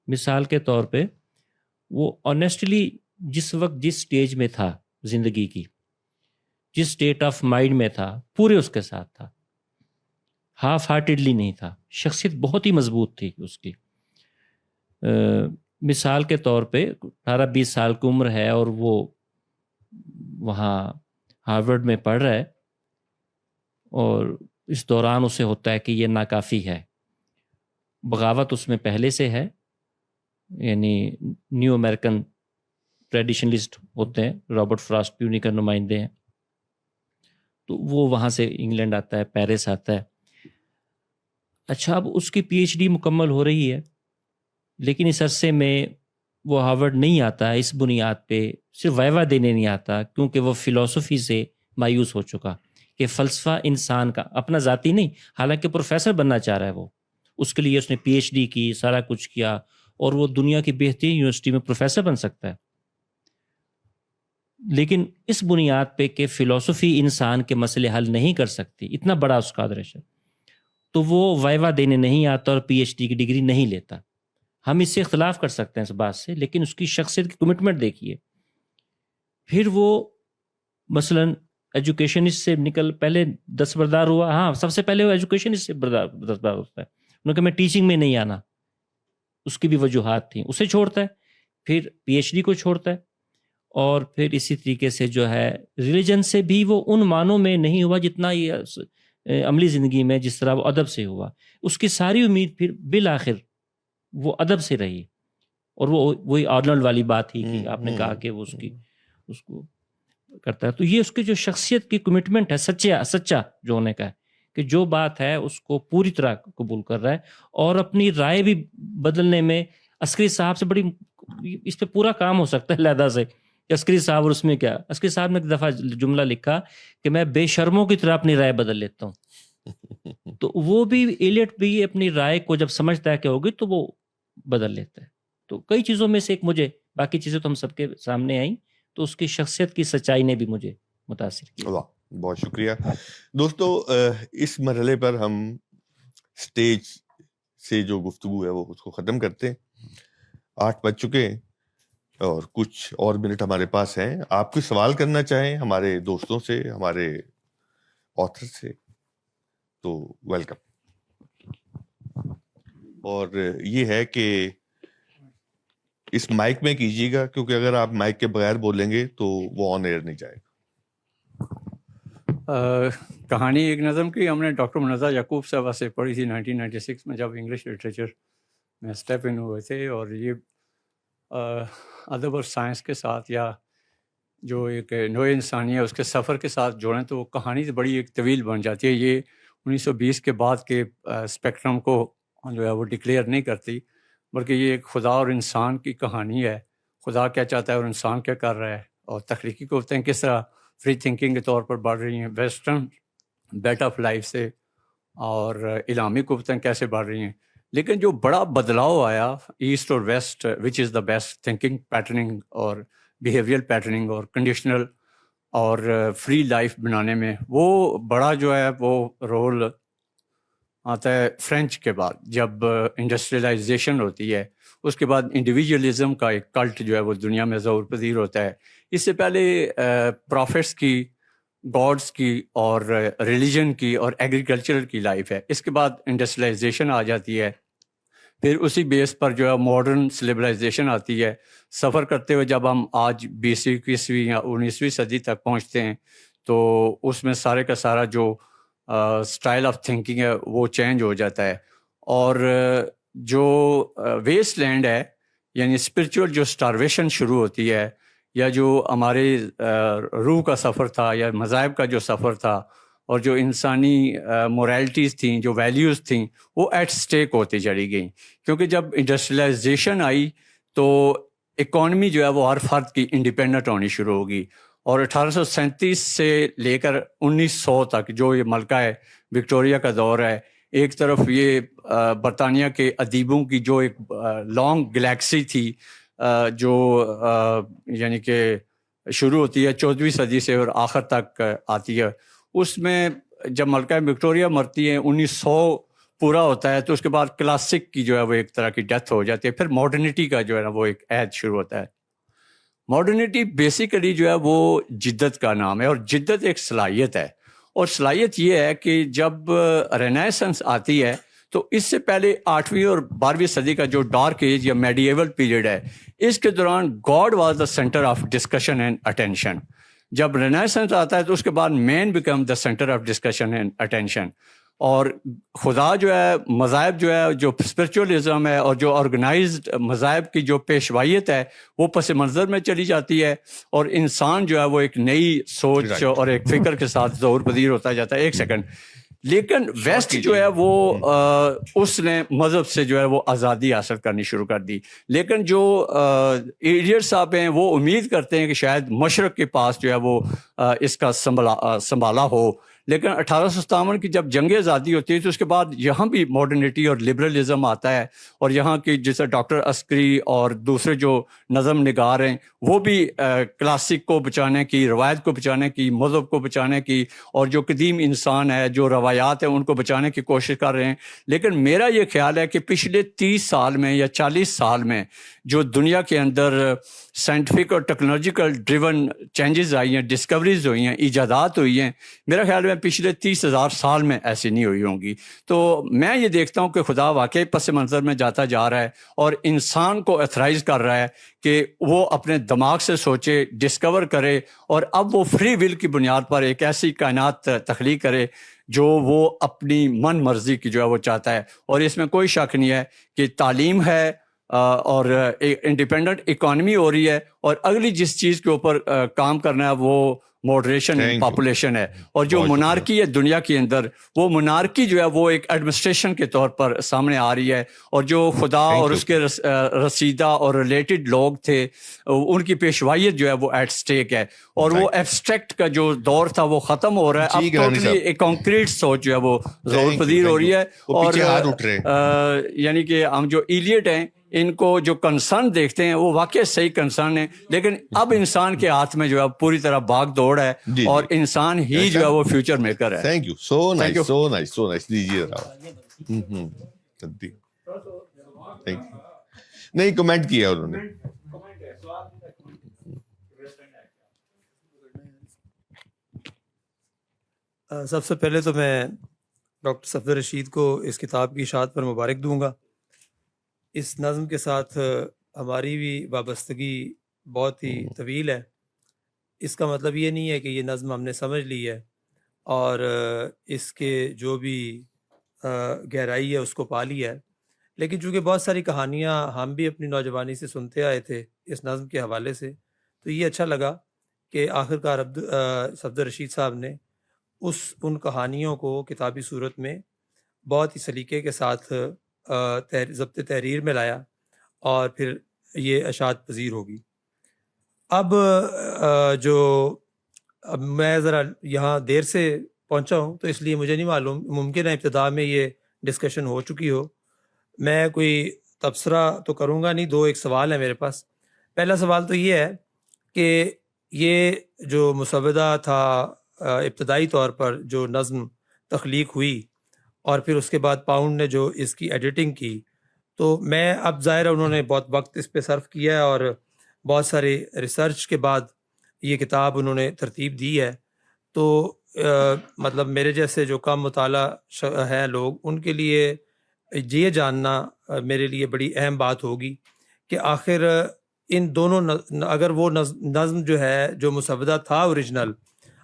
مثال کے طور پہ وہ آنیسٹلی جس وقت جس سٹیج میں تھا زندگی کی, جس سٹیٹ آف مائنڈ میں تھا, پورے اس کے ساتھ تھا, ہاف ہارٹیڈلی نہیں تھا. شخصیت بہت ہی مضبوط تھی اس کی. مثال کے طور پہ 18-20 سال کی عمر ہے اور وہ وہاں ہارورڈ میں پڑھ رہا ہے اور اس دوران اسے ہوتا ہے کہ یہ ناکافی ہے. بغاوت اس میں پہلے سے ہے, یعنی نیو امریکن ٹریڈیشنلسٹ ہوتے ہیں, رابرٹ فراسٹ بھی انہیں کا نمائندے ہیں. تو وہ وہاں سے انگلینڈ آتا ہے, پیرس آتا ہے. اچھا, اب اس کی پی ایچ ڈی مکمل ہو رہی ہے, لیکن اس عرصے میں وہ ہارورڈ نہیں آتا اس بنیاد پہ, صرف ویوا دینے نہیں آتا کیونکہ وہ فلسفی سے مایوس ہو چکا کہ فلسفہ انسان کا اپنا ذاتی نہیں, حالانکہ پروفیسر بننا چاہ رہا ہے وہ, اس کے لیے اس نے پی ایچ ڈی کی, سارا کچھ کیا, اور وہ دنیا کی بہترین یونیورسٹی میں پروفیسر بن سکتا ہے. لیکن اس بنیاد پہ کہ فلسفی انسان کے مسئلے حل نہیں کر سکتی, اتنا بڑا اس کا آدرش ہے, تو وہ ویوا دینے نہیں آتا اور پی ایچ ڈی کی ڈگری نہیں لیتا. ہم اس سے اختلاف کر سکتے ہیں اس بات سے, لیکن اس کی شخصیت کی کمٹمنٹ دیکھیے. پھر وہ مثلاً ایجوکیشنسٹ سے نکل پہلے دستبردار ہوا. ہاں, سب سے پہلے وہ ایجوکیشنسٹ سے دستبردار ہوتا ہے. انہوں نے کہا میں ٹیچنگ میں نہیں آنا, اس کی بھی وجوہات تھیں, اسے چھوڑتا ہے. پھر پی ایچ ڈی کو چھوڑتا ہے, اور پھر اسی طریقے سے جو ہے ریلیجن سے بھی وہ ان معنوں میں نہیں ہوا جتنا یہ عملی زندگی میں جس طرح وہ ادب سے ہوا. اس کی ساری امید پھر بالآخر وہ ادب سے رہی, اور وہ وہی آرنلڈ والی بات ہی کہ آپ نے کہا کہ وہ اس کو کرتا ہے. تو یہ اس کی جو شخصیت کی کمٹمنٹ ہے, سچا جو ہونے کا ہے, کہ جو بات ہے اس کو پوری طرح قبول کر رہا ہے, اور اپنی رائے بھی بدلنے میں عسکری صاحب سے بڑی, اس پہ پورا کام ہو سکتا ہے لہذا سے. عسکری صاحب, اور اس میں کیا, عسکری صاحب نے ایک دفعہ جملہ لکھا کہ میں بے شرموں کی طرح اپنی رائے بدل لیتا ہوں. تو وہ بھی ایلیٹ بھی اپنی رائے کو جب سمجھتا ہے کہ ہوگی تو وہ بدل لیتا ہے. تو کئی چیزوں میں سے ایک مجھے, باقی چیزیں تو ہم سب کے سامنے آئیں, تو اس کی شخصیت کی سچائی نے بھی مجھے متاثر کیا. واہ, بہت شکریہ دوستو. اس مرحلے پر ہم سٹیج سے جو گفتگو ہے وہ اس کو ختم کرتے ہیں. 8 بج چکے ہیں اور کچھ اور منٹ ہمارے پاس ہیں. آپ کوئی سوال کرنا چاہیں ہمارے دوستوں سے, ہمارے آتھر سے, تو ویلکم. اور یہ ہے کہ اس مائک میں کیجیے گا, کیونکہ اگر آپ مائک کے بغیر بولیں گے تو وہ آن ایئر نہیں جائے گا. کہانی ایک نظم کی ہم نے ڈاکٹر منزہ یعقوب صاحبہ سے پڑھی تھی 1996 میں, جب انگلش لٹریچر میں اسٹیپ ان ہوئے تھے. اور یہ ادب اور سائنس کے ساتھ, یا جو ایک نوع انسانی ہے اس کے سفر کے ساتھ جوڑیں تو وہ کہانی بڑی ایک طویل بن جاتی ہے. یہ 1920 کے بعد کے اسپیکٹرم کو جو ہے وہ ڈکلیئر نہیں کرتی, بلکہ یہ ایک خدا اور انسان کی کہانی ہے. خدا کیا چاہتا ہے اور انسان کیا کر رہا ہے, اور تخلیقی قوتیں کس طرح فری تھنکنگ کے طور پر بڑھ رہی ہیں ویسٹرن بیٹ آف لائف سے, اور الہامی قوتیں کیسے بڑھ رہی ہیں. لیکن جو بڑا بدلاؤ آیا ایسٹ اور west, which is the best thinking patterning اور بیہیویئر پیٹرننگ اور کنڈیشنل اور فری لائف بنانے میں، وہ بڑا جو ہے وہ رول آتا ہے فرینچ کے بعد، جب انڈسٹریلائزیشن ہوتی ہے، اس کے بعد انڈیویجولزم کا ایک کلٹ جو ہے وہ دنیا میں ظہور پذیر ہوتا ہے۔ اس سے پہلے پروفٹس کی، گاڈس کی اور ریلیجن کی اور ایگریکلچر کی لائف ہے، اس کے بعد انڈسٹریلائزیشن آ جاتی ہے، پھر اسی بیس پر جو ہے ماڈرن سویلائزیشن آتی ہے۔ سفر کرتے ہوئے جب ہم آج 20ویں 21ویں یا 19ویں صدی تک پہنچتے ہیں تو اس میں سارے کا سارا جو اسٹائل آف تھنکنگ ہے وہ چینج ہو جاتا ہے، اور جو ویسٹ لینڈ ہے، یعنی اسپرچول جو اسٹارویشن شروع ہوتی ہے، یا جو ہمارے روح کا سفر تھا یا مذاہب کا جو سفر تھا، اور جو انسانی مورالٹیز تھیں، جو ویلیوز تھیں، وہ ایٹ سٹیک ہوتی چلی گئیں، کیونکہ جب انڈسٹریلائزیشن آئی تو اکانومی جو ہے وہ ہر فرد کی انڈیپینڈنٹ ہونی شروع ہوگی، اور 1837 سے لے کر 1900 تک جو یہ ملکہ ہے وکٹوریہ کا دور ہے، ایک طرف یہ برطانیہ کے ادیبوں کی جو ایک لانگ گلیکسی تھی، جو یعنی کہ شروع ہوتی ہے 14ویں صدی سے اور آخر تک آتی ہے، اس میں جب ملکہ وکٹوریہ مرتی ہے 1900 پورا ہوتا ہے تو اس کے بعد کلاسک کی جو ہے وہ ایک طرح کی ڈیتھ ہو جاتی ہے، پھر ماڈرنٹی کا جو ہے نا وہ ایک عہد شروع ہوتا ہے۔ ماڈرنٹی بیسیکلی جو ہے وہ جدت کا نام ہے، اور جدت ایک صلاحیت ہے، اور صلاحیت یہ ہے کہ جب رینیسنس آتی ہے تو اس سے پہلے 8ویں اور 12ویں صدی کا جو ڈارک ایج یا میڈیول پیریڈ ہے، اس کے دوران God was the centre of discussion and attention. جب رینیسنس آتا ہے تو اس کے بعد man became the centre of discussion and attention, اور خدا جو ہے، مذاہب جو ہے، جو اسپرچولیزم ہے اور جو آرگنائزڈ مذاہب کی جو پیشوائیت ہے وہ پس منظر میں چلی جاتی ہے، اور انسان جو ہے وہ ایک نئی سوچ اور ایک فکر کے ساتھ ظہور پذیر ہوتا جاتا ہے۔ ایک سیکنڈ، لیکن ویسٹ جو ہے وہ اس نے مذہب سے جو ہے وہ آزادی حاصل کرنی شروع کر دی، لیکن جو ایڈیٹ صاحب ہیں وہ امید کرتے ہیں کہ شاید مشرق کے پاس جو ہے وہ اس کا سنبھالا ہو، لیکن 1857 کی جب جنگ آزادی ہوتی ہے تو اس کے بعد یہاں بھی ماڈرنٹی اور لبرلزم آتا ہے، اور یہاں کی جیسے ڈاکٹر عسکری اور دوسرے جو نظم نگار ہیں وہ بھی کلاسک کو بچانے کی، روایت کو بچانے کی، مذہب کو بچانے کی، اور جو قدیم انسان ہے، جو روایات ہیں ان کو بچانے کی کوشش کر رہے ہیں۔ لیکن میرا یہ خیال ہے کہ پچھلے 30 سال میں یا 40 سال میں جو دنیا کے اندر سائنٹیفک اور ٹیکنالوجیکل ڈریون چینجز آئی ہیں، ڈسکوریز ہوئی ہیں، ایجادات ہوئی ہیں، میرا خیال میں پچھلے 30,000 سال میں ایسی نہیں ہوئی ہوں گی۔ تو میں یہ دیکھتا ہوں کہ خدا واقعی پس منظر میں جاتا جا رہا ہے، اور انسان کو ایتھرائز کر رہا ہے کہ وہ اپنے دماغ سے سوچے، ڈسکور کرے، اور اب وہ فری ول کی بنیاد پر ایک ایسی کائنات تخلیق کرے جو وہ اپنی من مرضی کی جو ہے وہ چاہتا ہے۔ اور اس میں کوئی شک نہیں ہے کہ تعلیم ہے، اور انڈیپینڈنٹ اکانومی ہو رہی ہے، اور اگلی جس چیز کے اوپر کام کرنا ہے وہ ماڈریشن پاپولیشن ہے، اور جو منارکی ہے دنیا کے اندر، وہ منارکی جو ہے وہ ایک ایڈمنسٹریشن کے طور پر سامنے آ رہی ہے، اور جو خدا اور اس کے رسیدہ اور ریلیٹڈ لوگ تھے ان کی پیشوائیت جو ہے وہ ایٹ سٹیک ہے، اور وہ ایبسٹریکٹ کا جو دور تھا وہ ختم ہو رہا ہے، اب ٹوٹلی ایک کانکریٹ سوچ جو ہے وہ ظہور پذیر ہو رہی ہے۔ اور یعنی کہ ہم جو ایلیٹ ہیں ان کو جو کنسرن دیکھتے ہیں وہ واقعی صحیح کنسرن ہے، لیکن اب انسان کے ہاتھ میں جو ہے پوری طرح بھاگ دوڑ ہے، اور انسان ہی جو ہے وہ فیوچر میکر ہے۔ Thank you, so nice, so nice, so nice. دیجیے نہیں، کمنٹ کیا انہوں نے۔ سب سے پہلے تو میں ڈاکٹر صفدر رشید کو اس کتاب کی اشاعت پر مبارک دوں گا۔ اس نظم کے ساتھ ہماری بھی وابستگی بہت ہی طویل ہے۔ اس کا مطلب یہ نہیں ہے کہ یہ نظم ہم نے سمجھ لی ہے اور اس کے جو بھی گہرائی ہے اس کو پا لیا ہے، لیکن چونکہ بہت ساری کہانیاں ہم بھی اپنی نوجوانی سے سنتے آئے تھے اس نظم کے حوالے سے، تو یہ اچھا لگا کہ آخرکار صفدر رشید صاحب نے ان کہانیوں کو کتابی صورت میں بہت ہی سلیقے کے ساتھ ضبط تحریر میں لایا، اور پھر یہ اشاعت پذیر ہوگی۔ اب میں ذرا یہاں دیر سے پہنچا ہوں تو اس لیے مجھے نہیں معلوم، ممکن ہے ابتدا میں یہ ڈسکشن ہو چکی ہو، میں کوئی تبصرہ تو کروں گا نہیں۔ ایک سوال ہے میرے پاس۔ پہلا سوال تو یہ ہے کہ یہ جو مسودہ تھا ابتدائی طور پر جو نظم تخلیق ہوئی اور پھر اس کے بعد پاؤنڈ نے جو اس کی ایڈیٹنگ کی، تو میں اب ظاہر ہے انہوں نے بہت وقت اس پہ صرف کیا ہے اور بہت سارے ریسرچ کے بعد یہ کتاب انہوں نے ترتیب دی ہے. تو مطلب میرے جیسے جو کم مطالعہ ہیں لوگ، ان کے لیے یہ جاننا میرے لیے بڑی اہم بات ہوگی کہ آخر ان دونوں اگر وہ نظم جو ہے جو مسودہ تھا اوریجنل،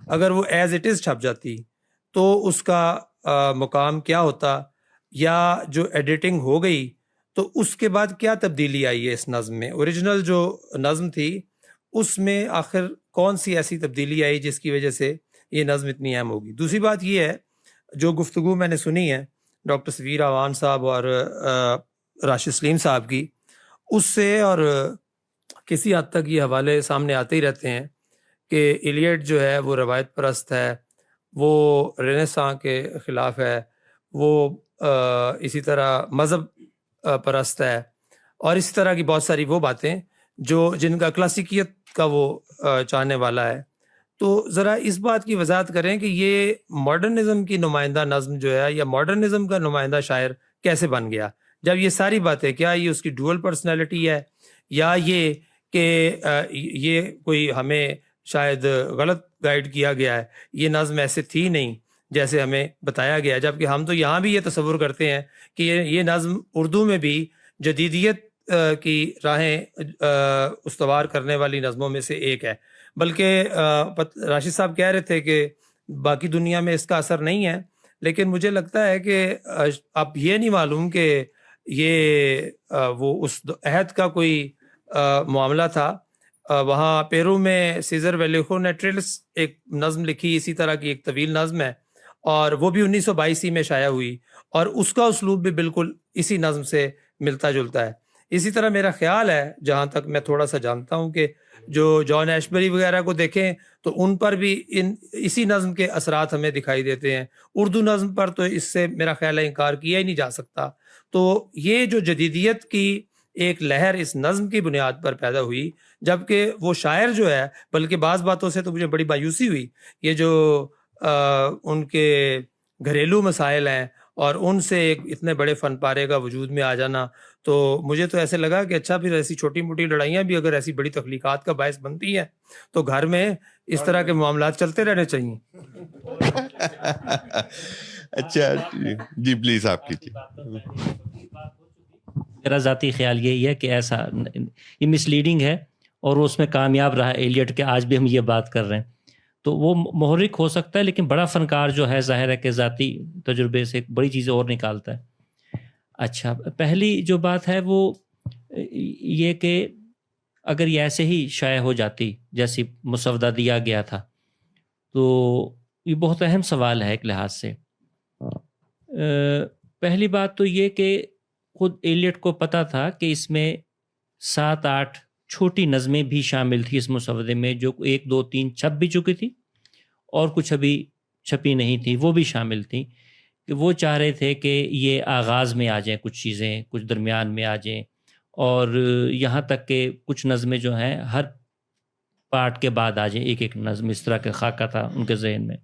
اگر وہ ایز اٹ از چھپ جاتی تو اس کا مقام کیا ہوتا، یا جو ایڈیٹنگ ہو گئی تو اس کے بعد کیا تبدیلی آئی ہے اس نظم میں. اوریجنل جو نظم تھی اس میں آخر کون سی ایسی تبدیلی آئی جس کی وجہ سے یہ نظم اتنی اہم ہوگی. دوسری بات یہ ہے، جو گفتگو میں نے سنی ہے ڈاکٹر سفیر اعوان صاحب اور راشد سلیم صاحب کی، اس سے اور کسی حد تک یہ حوالے سامنے آتے ہی رہتے ہیں کہ ایلیٹ جو ہے وہ روایت پرست ہے، وہ رینیساں کے خلاف ہے، وہ اسی طرح مذہب پرست ہے، اور اسی طرح کی بہت ساری وہ باتیں جن کا کلاسیکیت کا وہ چاہنے والا ہے. تو ذرا اس بات کی وضاحت کریں کہ یہ ماڈرنزم کی نمائندہ نظم جو ہے یا ماڈرنزم کا نمائندہ شاعر کیسے بن گیا، جب یہ ساری باتیں، کیا یہ اس کی ڈوئل پرسنالٹی ہے، یا یہ کہ یہ کوئی ہمیں شاید غلط گائیڈ کیا گیا ہے، یہ نظم ایسے تھی نہیں جیسے ہمیں بتایا گیا، جبکہ ہم تو یہاں بھی یہ تصور کرتے ہیں کہ یہ نظم اردو میں بھی جدیدیت کی راہیں استوار کرنے والی نظموں میں سے ایک ہے. بلکہ راشد صاحب کہہ رہے تھے کہ باقی دنیا میں اس کا اثر نہیں ہے، لیکن مجھے لگتا ہے کہ اب یہ نہیں معلوم کہ یہ وہ اس عہد کا کوئی معاملہ تھا. وہاں پیرو میں سیزر ویلیخو نے ٹریلس ایک نظم لکھی، اسی طرح کی ایک طویل نظم ہے، اور وہ بھی 1922 میں شائع ہوئی، اور اس کا اسلوب بھی بالکل اسی نظم سے ملتا جلتا ہے. اسی طرح میرا خیال ہے، جہاں تک میں تھوڑا سا جانتا ہوں، کہ جو جان ایشبری وغیرہ کو دیکھیں تو ان پر بھی اسی نظم کے اثرات ہمیں دکھائی دیتے ہیں. اردو نظم پر تو اس سے میرا خیال ہے انکار کیا ہی نہیں جا سکتا. تو یہ جو جدیدیت کی ایک لہر اس نظم کی بنیاد پر پیدا ہوئی، جبکہ وہ شاعر جو ہے، بلکہ بعض باتوں سے تو مجھے بڑی مایوسی ہوئی، یہ جو ان کے گھریلو مسائل ہیں اور ان سے ایک اتنے بڑے فن پارے کا وجود میں آ جانا، تو مجھے تو ایسے لگا کہ اچھا، پھر ایسی چھوٹی موٹی لڑائیاں بھی اگر ایسی بڑی تخلیقات کا باعث بنتی ہیں تو گھر میں اس طرح کے معاملات چلتے رہنے چاہیے. اچھا جی پلیز آپ کیجیے. میرا ذاتی خیال یہی ہے کہ ایسا یہ مس لیڈنگ ہے، اور اس میں کامیاب رہا ایلیٹ کے، آج بھی ہم یہ بات کر رہے ہیں. تو وہ محرک ہو سکتا ہے، لیکن بڑا فنکار جو ہے ظاہر ہے کہ ذاتی تجربے سے بڑی چیزیں اور نکالتا ہے. اچھا، پہلی جو بات ہے وہ یہ کہ اگر یہ ایسے ہی شائع ہو جاتی جیسی مسودہ دیا گیا تھا، تو یہ بہت اہم سوال ہے ایک لحاظ سے. پہلی بات تو یہ کہ خود ایلیٹ کو پتہ تھا کہ اس میں 7-8 چھوٹی نظمیں بھی شامل تھی اس مسودے میں، جو 1 2 3 چھپ بھی چکی تھی، اور کچھ ابھی چھپی نہیں تھی، وہ بھی شامل تھیں. کہ وہ چاہ رہے تھے کہ یہ آغاز میں آ جائیں کچھ چیزیں، کچھ درمیان میں آ جائیں، اور یہاں تک کہ کچھ نظمیں جو ہیں ہر پارٹ کے بعد آ جائیں، ایک نظم، اس طرح کا خاکہ تھا ان کے ذہن میں.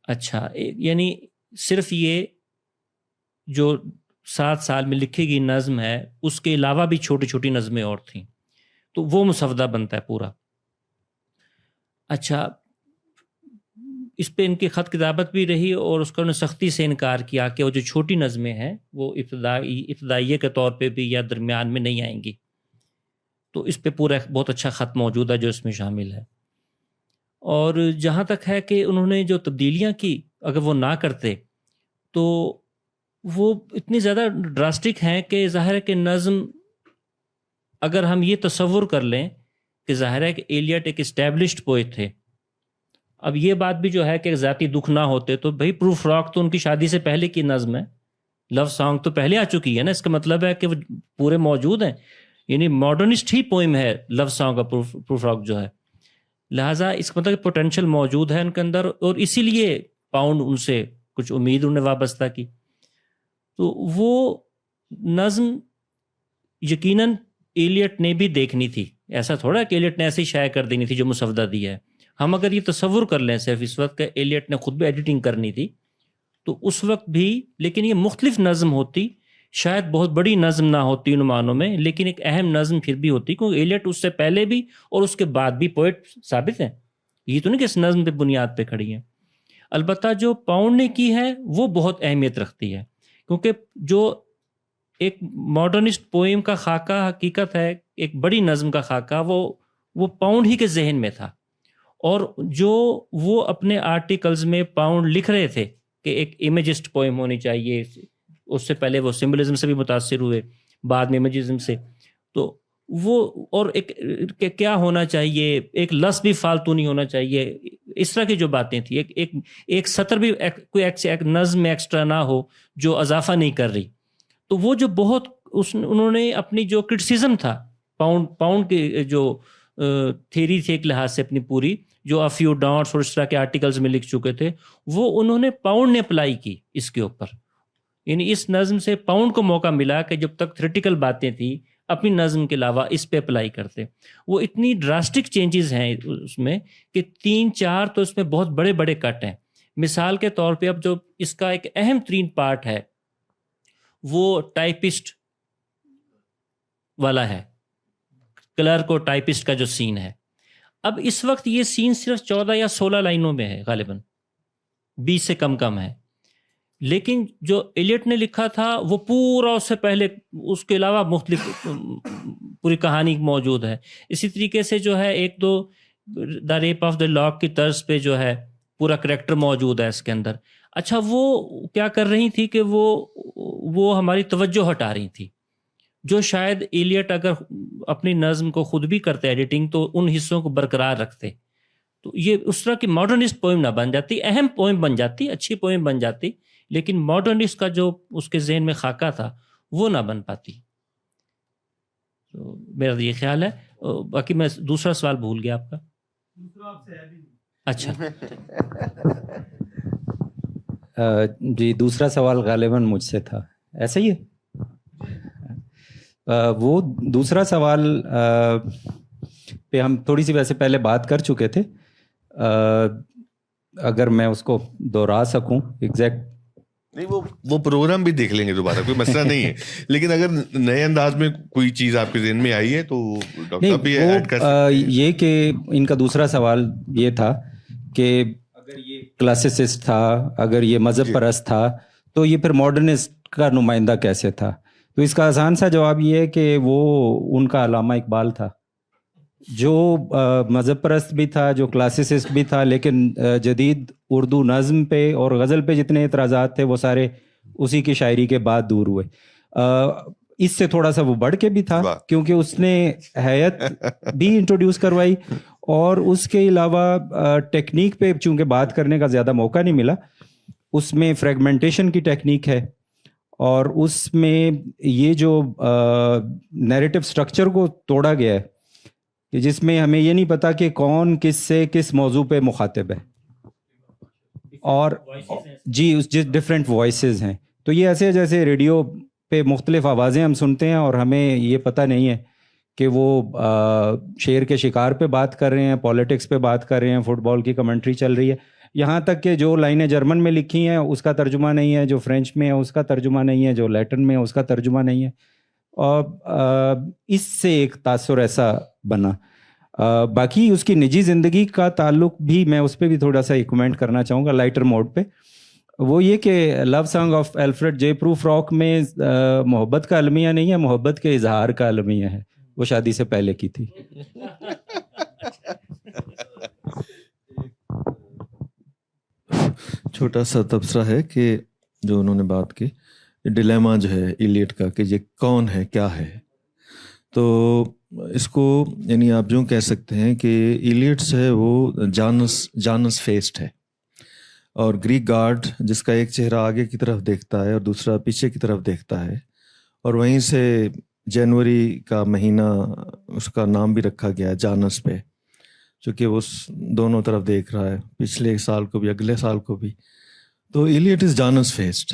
اچھا، یعنی صرف یہ جو 7 سال میں لکھی گئی نظم ہے، اس کے علاوہ بھی چھوٹی چھوٹی نظمیں اور تھیں، تو وہ مسودہ بنتا ہے پورا. اچھا، اس پہ ان کی خط کتابت بھی رہی، اور اس کا انہوں نے سختی سے انکار کیا کہ وہ جو چھوٹی نظمیں ہیں وہ ابتدائیے کے طور پہ بھی یا درمیان میں نہیں آئیں گی. تو اس پہ پورا بہت اچھا خط موجود ہے جو اس میں شامل ہے. اور جہاں تک ہے کہ انہوں نے جو تبدیلیاں کی، اگر وہ نہ کرتے تو وہ اتنی زیادہ ڈراسٹک ہیں کہ ظاہر ہے کہ نظم، اگر ہم یہ تصور کر لیں کہ ظاہر ہے کہ ایلیٹ ایک اسٹیبلشڈ پوئٹ تھے. اب یہ بات بھی جو ہے کہ ذاتی دکھ نہ ہوتے تو بھائی پروف راک تو ان کی شادی سے پہلے کی نظم ہے، لو سانگ تو پہلے آ چکی ہے نا، اس کا مطلب ہے کہ وہ پورے موجود ہیں، یعنی ماڈرنسٹ ہی پوئم ہے لو سانگ کا پروف راک جو ہے. لہٰذا اس کا مطلب پوٹینشیل موجود ہے ان کے اندر، اور اسی لیے پاؤنڈ ان سے کچھ امید انہیں وابستہ کی. تو وہ نظم یقیناً ایلیٹ نے بھی دیکھنی تھی ایسا تھوڑا کہ ایلیٹ نے ایسے ہی شائع کر دینی تھی جو مسودہ دیا ہے. ہم اگر یہ تصور کر لیں صرف اس وقت کہ ایلیٹ نے خود بھی ایڈیٹنگ کرنی تھی تو اس وقت بھی، لیکن یہ مختلف نظم ہوتی، شاید بہت بڑی نظم نہ ہوتی ان معنوں میں، لیکن ایک اہم نظم پھر بھی ہوتی، کیونکہ ایلیٹ اس سے پہلے بھی اور اس کے بعد بھی پوئٹ ثابت ہیں. یہ تو نہیں کہ اس نظم پہ بنیاد پہ کھڑی ہیں. البتہ جو پاؤنڈ نے کی ہے وہ بہت اہمیت رکھتی ہے، کیونکہ جو ایک ماڈرنسٹ پوئم کا خاکہ حقیقت ہے، ایک بڑی نظم کا خاکہ، وہ پاؤنڈ ہی کے ذہن میں تھا. اور جو وہ اپنے آرٹیکلز میں پاؤنڈ لکھ رہے تھے کہ ایک امیجسٹ پوئم ہونی چاہیے، اس سے پہلے وہ سمبلزم سے بھی متاثر ہوئے، بعد میں امیجزم سے، تو وہ اور ایک کیا ہونا چاہیے، ایک لفظ بھی فالتو نہیں ہونا چاہیے، اس طرح کی جو باتیں تھیں، ایک سطر بھی کوئی ایک نظم میں ایکسٹرا نہ ہو جو اضافہ نہیں کر رہی. تو وہ جو بہت انہوں نے اپنی جو کرٹیسزم تھا پاؤنڈ کے جو تھیری تھی ایک لحاظ سے اپنی پوری، جو ا فیو ڈاٹس اور اس طرح کے آرٹیکلز میں لکھ چکے تھے، وہ انہوں نے پاؤنڈ نے اپلائی کی اس کے اوپر. یعنی اس نظم سے پاؤنڈ کو موقع ملا کہ جب تک تھریٹیکل باتیں تھیں اپنی نظم کے علاوہ اس پہ اپلائی کرتے. وہ اتنی ڈراسٹک چینجز ہیں اس میں کہ 3-4 تو اس میں بہت بڑے بڑے کٹ ہیں. مثال کے طور پہ اب جو اس کا ایک اہم ترین پارٹ ہے وہ ٹائپسٹ والا ہے، کلرک اور ٹائپسٹ کا جو سین ہے. اب اس وقت یہ سین صرف 14 یا 16 لائنوں میں ہے، غالباً 20 سے کم ہے، لیکن جو ایلیٹ نے لکھا تھا وہ پورا اس سے پہلے، اس کے علاوہ مختلف پوری کہانی موجود ہے. اسی طریقے سے جو ہے ایک دو دا ریپ آف دا لاک کی طرز پہ جو ہے پورا کریکٹر موجود ہے اس کے اندر. اچھا وہ کیا کر رہی تھی کہ وہ ہماری توجہ ہٹا رہی تھی، جو شاید ایلیٹ اگر اپنی نظم کو خود بھی کرتے ایڈیٹنگ تو ان حصوں کو برقرار رکھتے تو یہ اس طرح کی ماڈرنسٹ پوئم نہ بن جاتی، اہم پوئم بن جاتی، اچھی پوئم بن جاتی، لیکن ماڈرنسٹ کا جو اس کے ذہن میں خاکہ تھا وہ نہ بن پاتی. تو میرا یہ خیال ہے. باقی میں دوسرا سوال بھول گیا آپ کا. اچھا جی دوسرا سوال غالباً مجھ سے تھا، ایسا ہی ہے. وہ دوسرا سوال پہ ہم تھوڑی سی ویسے پہلے بات کر چکے تھے، اگر میں اس کو دوہرا سکوں ایگزیکٹ. نہیں وہ پروگرام بھی دیکھ لیں گے دوبارہ، کوئی مسئلہ نہیں ہے، لیکن اگر نئے انداز میں کوئی چیز آپ کے ذہن میں آئی ہے تو ڈاکٹر صاحب بھی ایڈ کر سکتے ہیں. یہ کہ ان کا دوسرا سوال یہ تھا کہ اگر یہ کلاسسسٹ تھا، اگر یہ مذہب پرست تھا تو یہ پھر ماڈرنسٹ کا نمائندہ کیسے تھا؟ تو اس کا آسان سا جواب یہ ہے کہ وہ ان کا علامہ اقبال تھا، جو مذہب پرست بھی تھا، جو کلاسسسٹ بھی تھا، لیکن جدید اردو نظم پہ اور غزل پہ جتنے اعتراضات تھے وہ سارے اسی کی شاعری کے بعد دور ہوئے. اس سے تھوڑا سا وہ بڑھ کے بھی تھا کیونکہ اس نے ہیئت بھی انٹروڈیوس کروائی، اور اس کے علاوہ ٹیکنیک پہ چونکہ بات کرنے کا زیادہ موقع نہیں ملا. اس میں فریگمنٹیشن کی ٹیکنیک ہے، اور اس میں یہ جو نیریٹو سٹرکچر کو توڑا گیا ہے کہ جس میں ہمیں یہ نہیں پتا کہ کون کس سے کس موضوع پہ مخاطب ہے، اور جی اس ڈفرینٹ وائسز ہیں. تو یہ ایسے جیسے ریڈیو پہ مختلف آوازیں ہم سنتے ہیں اور ہمیں یہ پتہ نہیں ہے کہ وہ شیر کے شکار پہ بات کر رہے ہیں، پولیٹکس پہ بات کر رہے ہیں، فٹ بال کی کمنٹری چل رہی ہے، یہاں تک کہ جو لائنیں جرمن میں لکھی ہیں اس کا ترجمہ نہیں ہے، جو فرینچ میں ہے اس کا ترجمہ نہیں ہے، جو لیٹن میں ہے اس کا ترجمہ نہیں ہے. اور اس سے ایک تاثر ایسا بنا. باقی اس کی نجی زندگی کا تعلق بھی میں اس پہ بھی تھوڑا سا ایک کمنٹ کرنا چاہوں گا لائٹر موڈ پہ. وہ یہ کہ love song of Alfred J Prufrock میں محبت کا المیہ نہیں ہے، محبت کے اظہار کا المیہ ہے. وہ شادی سے پہلے کی تھی. چھوٹا سا تبصرہ ہے کہ جو انہوں نے بات کی ڈیلیما جو ہے ایلیٹ کا کہ یہ کون ہے کیا ہے، تو اس کو یعنی آپ جو کہہ سکتے ہیں کہ ایلیٹس ہے وہ جانس فیسڈ ہے، اور گریک گاڈ جس کا ایک چہرہ آگے کی طرف دیکھتا ہے اور دوسرا پیچھے کی طرف دیکھتا ہے، اور وہیں سے جنوری کا مہینہ اس کا نام بھی رکھا گیا جانس پہ، چونکہ وہ دونوں طرف دیکھ رہا ہے، پچھلے سال کو بھی اگلے سال کو بھی. تو Eliot is Janus faced.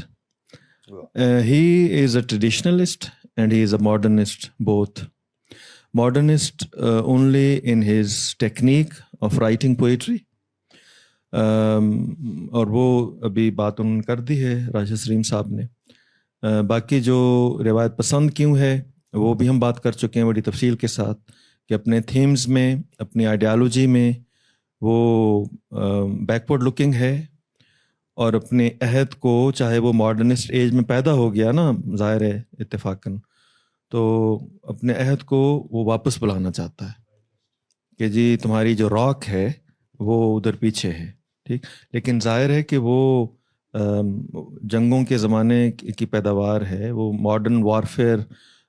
He is a traditionalist and he is a modernist both. modernist only in his technique of writing poetry. اور وہ ابھی بات انہوں نے کر دی ہے راشد سلیم صاحب نے. باقی جو روایت پسند کیوں ہے وہ بھی ہم بات کر چکے ہیں بڑی تفصیل کے ساتھ کہ اپنے تھیمز میں اپنی آئیڈیالوجی میں وہ بیکورڈ لکنگ ہے اور اپنے عہد کو چاہے وہ ماڈرنسٹ ایج میں پیدا ہو گیا نا ظاہر ہے اتفاقاً تو اپنے عہد کو وہ واپس بلانا چاہتا ہے کہ جی تمہاری جو راک ہے وہ ادھر پیچھے ہے ٹھیک. لیکن ظاہر ہے کہ وہ جنگوں کے زمانے کی پیداوار ہے, وہ ماڈرن وارفیئر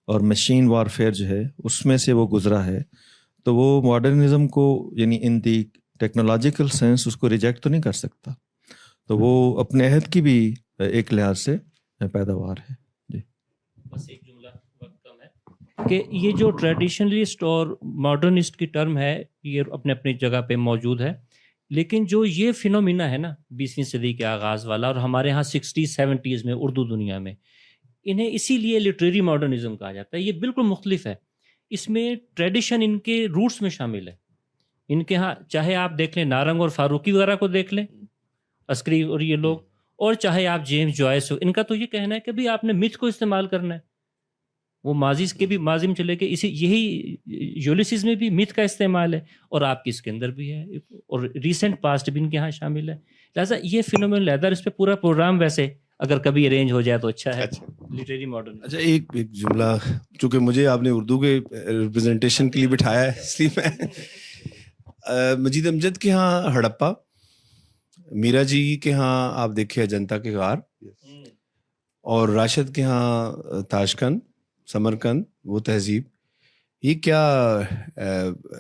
اور مشین وارفیئر جو ہے اس میں سے وہ گزرا ہے. تو وہ ماڈرنزم کو یعنی ان دی ٹیکنالوجیکل سینس اس کو ریجیکٹ تو نہیں کر سکتا. تو وہ اپنے عہد کی بھی ایک لحاظ سے پیداوار ہے. جی بس ایک جملہ وقت کم ہے کہ یہ جو ٹریڈیشنلسٹ اور ماڈرنسٹ کی ٹرم ہے یہ اپنے اپنی جگہ پہ موجود ہے, لیکن جو یہ فینومینا ہے نا 20ویں صدی کے آغاز والا اور ہمارے ہاں 60s-70s میں اردو دنیا میں, انہیں اسی لیے لٹریری ماڈرنزم کہا جاتا ہے. یہ بالکل مختلف ہے, اس میں ٹریڈیشن ان کے روٹس میں شامل ہے. ان کے ہاں چاہے آپ دیکھ لیں نارنگ اور فاروقی وغیرہ کو دیکھ لیں, عسکری اور یہ لوگ, اور چاہے آپ جیمز جوائس ہو, ان کا تو یہ کہنا ہے کہ بھئی آپ نے متھ کو استعمال کرنا ہے. وہ ماضی کے بھی ماضی میں چلے گئے, اسی یہی یولیسز میں بھی متھ کا استعمال ہے اور آپ کی اس کے اندر بھی ہے اور ریسنٹ پاسٹ بھی ان کے ہاں شامل ہے. لہٰذا یہ فینومین لیدر اس پہ پورا پروگرام ویسے اگر کبھی ارینج ہو جائے تو اچھا ہے. Literary modern. اچھا ایک جملہ, چونکہ مجھے آپ نے اردو کے ریپرزنٹیشن کے لیے بٹھایا ہے اس لیے میں مجید امجد کے ہاں ہڑپا, میرا جی کے ہاں آپ دیکھیں اجنتا کے غار, اور راشد کے ہاں تاشکند سمرقند وہ تہذیب. یہ کیا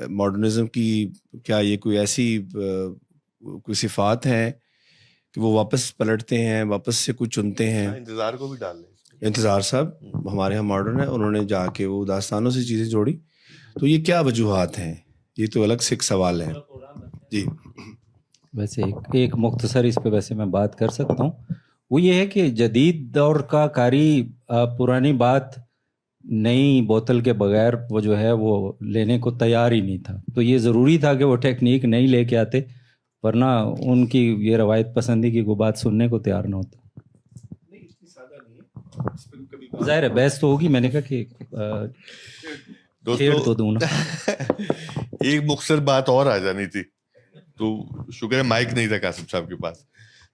ماڈرنزم کی کیا یہ کوئی ایسی کوئی صفات ہیں کہ وہ واپس پلٹتے ہیں, واپس سے کچھ چنتے ہیں؟ انتظار کو بھی ڈال لیں. انتظار صاحب ہمارے یہاں ماڈرن ہے, انہوں نے جا کے وہ داستانوں سے چیزیں جوڑی, تو یہ کیا وجوہات ہیں؟ یہ تو الگ سے ایک سوال ہے. جی ویسے ایک مختصر اس پہ ویسے میں بات کر سکتا ہوں. وہ یہ ہے کہ جدید دور کا قاری پرانی بات نئی بوتل کے بغیر وہ جو ہے وہ لینے کو تیار ہی نہیں تھا. تو یہ ضروری تھا کہ وہ ٹیکنیک نہیں لے کے آتے, ورنہ ان کی یہ روایت پسندی کی کوئی بات سننے کو تیار نہ ہوتا. ظاہر ہے بحث تو ہوگی, میں نے کہا کہ چھیڑ تو دوں نا. ایک مختصر بات اور آ جانی تھی تو شکر ہے مائک نہیں تھا قاسم صاحب کے پاس.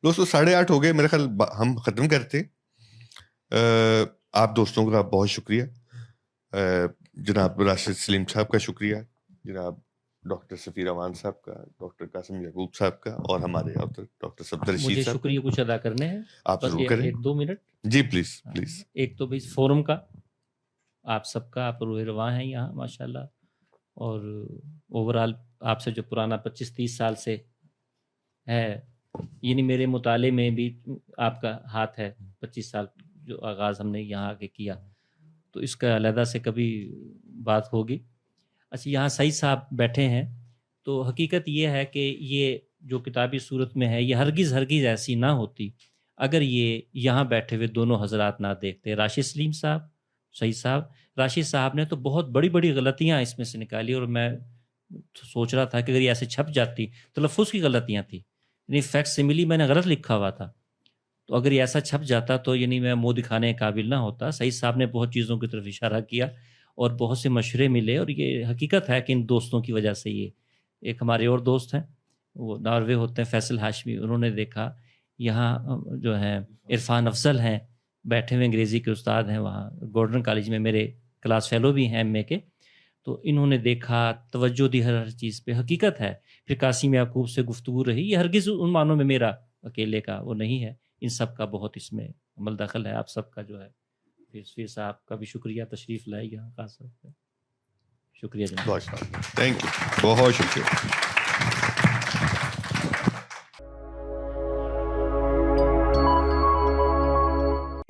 دوستو 8:30 ہو گئے, میرے خیال ہم ختم کرتے. آپ دوستوں کا بہت شکریہ, جناب راشد سلیم صاحب کا شکریہ, جناب ڈاکٹر سفیر امان صاحب کا, ڈاکٹر قاسم یعقوب صاحب کا, اور ہمارے ڈاکٹر صفدر رشید مجھے صاحب. شکریہ کچھ ادا کرنے ہیں, آپ ضرور کریں. 1-2 منٹ. G please please. ایک تو بھائی فورم کا آپ سب کا, آپ روح رواں ہیں یہاں ماشاءاللہ, اور اوورال آپ سے جو پرانا 25-30 سال سے ہے, یعنی میرے مطالعے میں بھی آپ کا ہاتھ ہے. 25 سال جو آغاز ہم نے یہاں آ کے کیا, تو اس کا علیحدہ سے کبھی بات ہوگی. اچھا یہاں سعید صاحب بیٹھے ہیں, تو حقیقت یہ ہے کہ یہ جو کتابی صورت میں ہے یہ ہرگز ایسی نہ ہوتی اگر یہ یہاں بیٹھے ہوئے دونوں حضرات نہ دیکھتے. راشد سلیم صاحب, سعید صاحب, راشد صاحب نے تو بہت بڑی بڑی غلطیاں اس میں سے نکالی, اور میں سوچ رہا تھا کہ اگر یہ ایسے چھپ جاتی, تلفظ کی غلطیاں تھیں, یعنی فیکٹ سملی میں نے غلط لکھا ہوا تھا, تو اگر یہ ایسا چھپ جاتا تو یعنی میں منہ دکھانے کے قابل نہ ہوتا. سعید صاحب نے بہت چیزوں کی طرف اشارہ کیا اور بہت سے مشورے ملے, اور یہ حقیقت ہے کہ ان دوستوں کی وجہ سے یہ ایک ہمارے اور دوست ہیں وہ ناروے ہوتے ہیں, فیصل ہاشمی, انہوں نے دیکھا یہاں جو ہیں عرفان افضل ہیں بیٹھے ہوئے, انگریزی کے استاد ہیں وہاں گورڈن کالج میں, میرے کلاس فیلو بھی ہیں ایم اے کے, تو انہوں نے دیکھا, توجہ دی ہر چیز پہ. حقیقت ہے پھر قاسم یعقوب سے گفتگو رہی, یہ ہرگز ان معنوں میں میرا اکیلے کا وہ نہیں ہے, ان سب کا بہت اس میں عمل دخل ہے. آپ سب کا جو ہے, پھر صاحب کا بھی شکریہ تشریف لائے یہاں, خاص طور پہ شکریہ جناب. بہت شکریہ, تھینک یو, بہت شکریہ.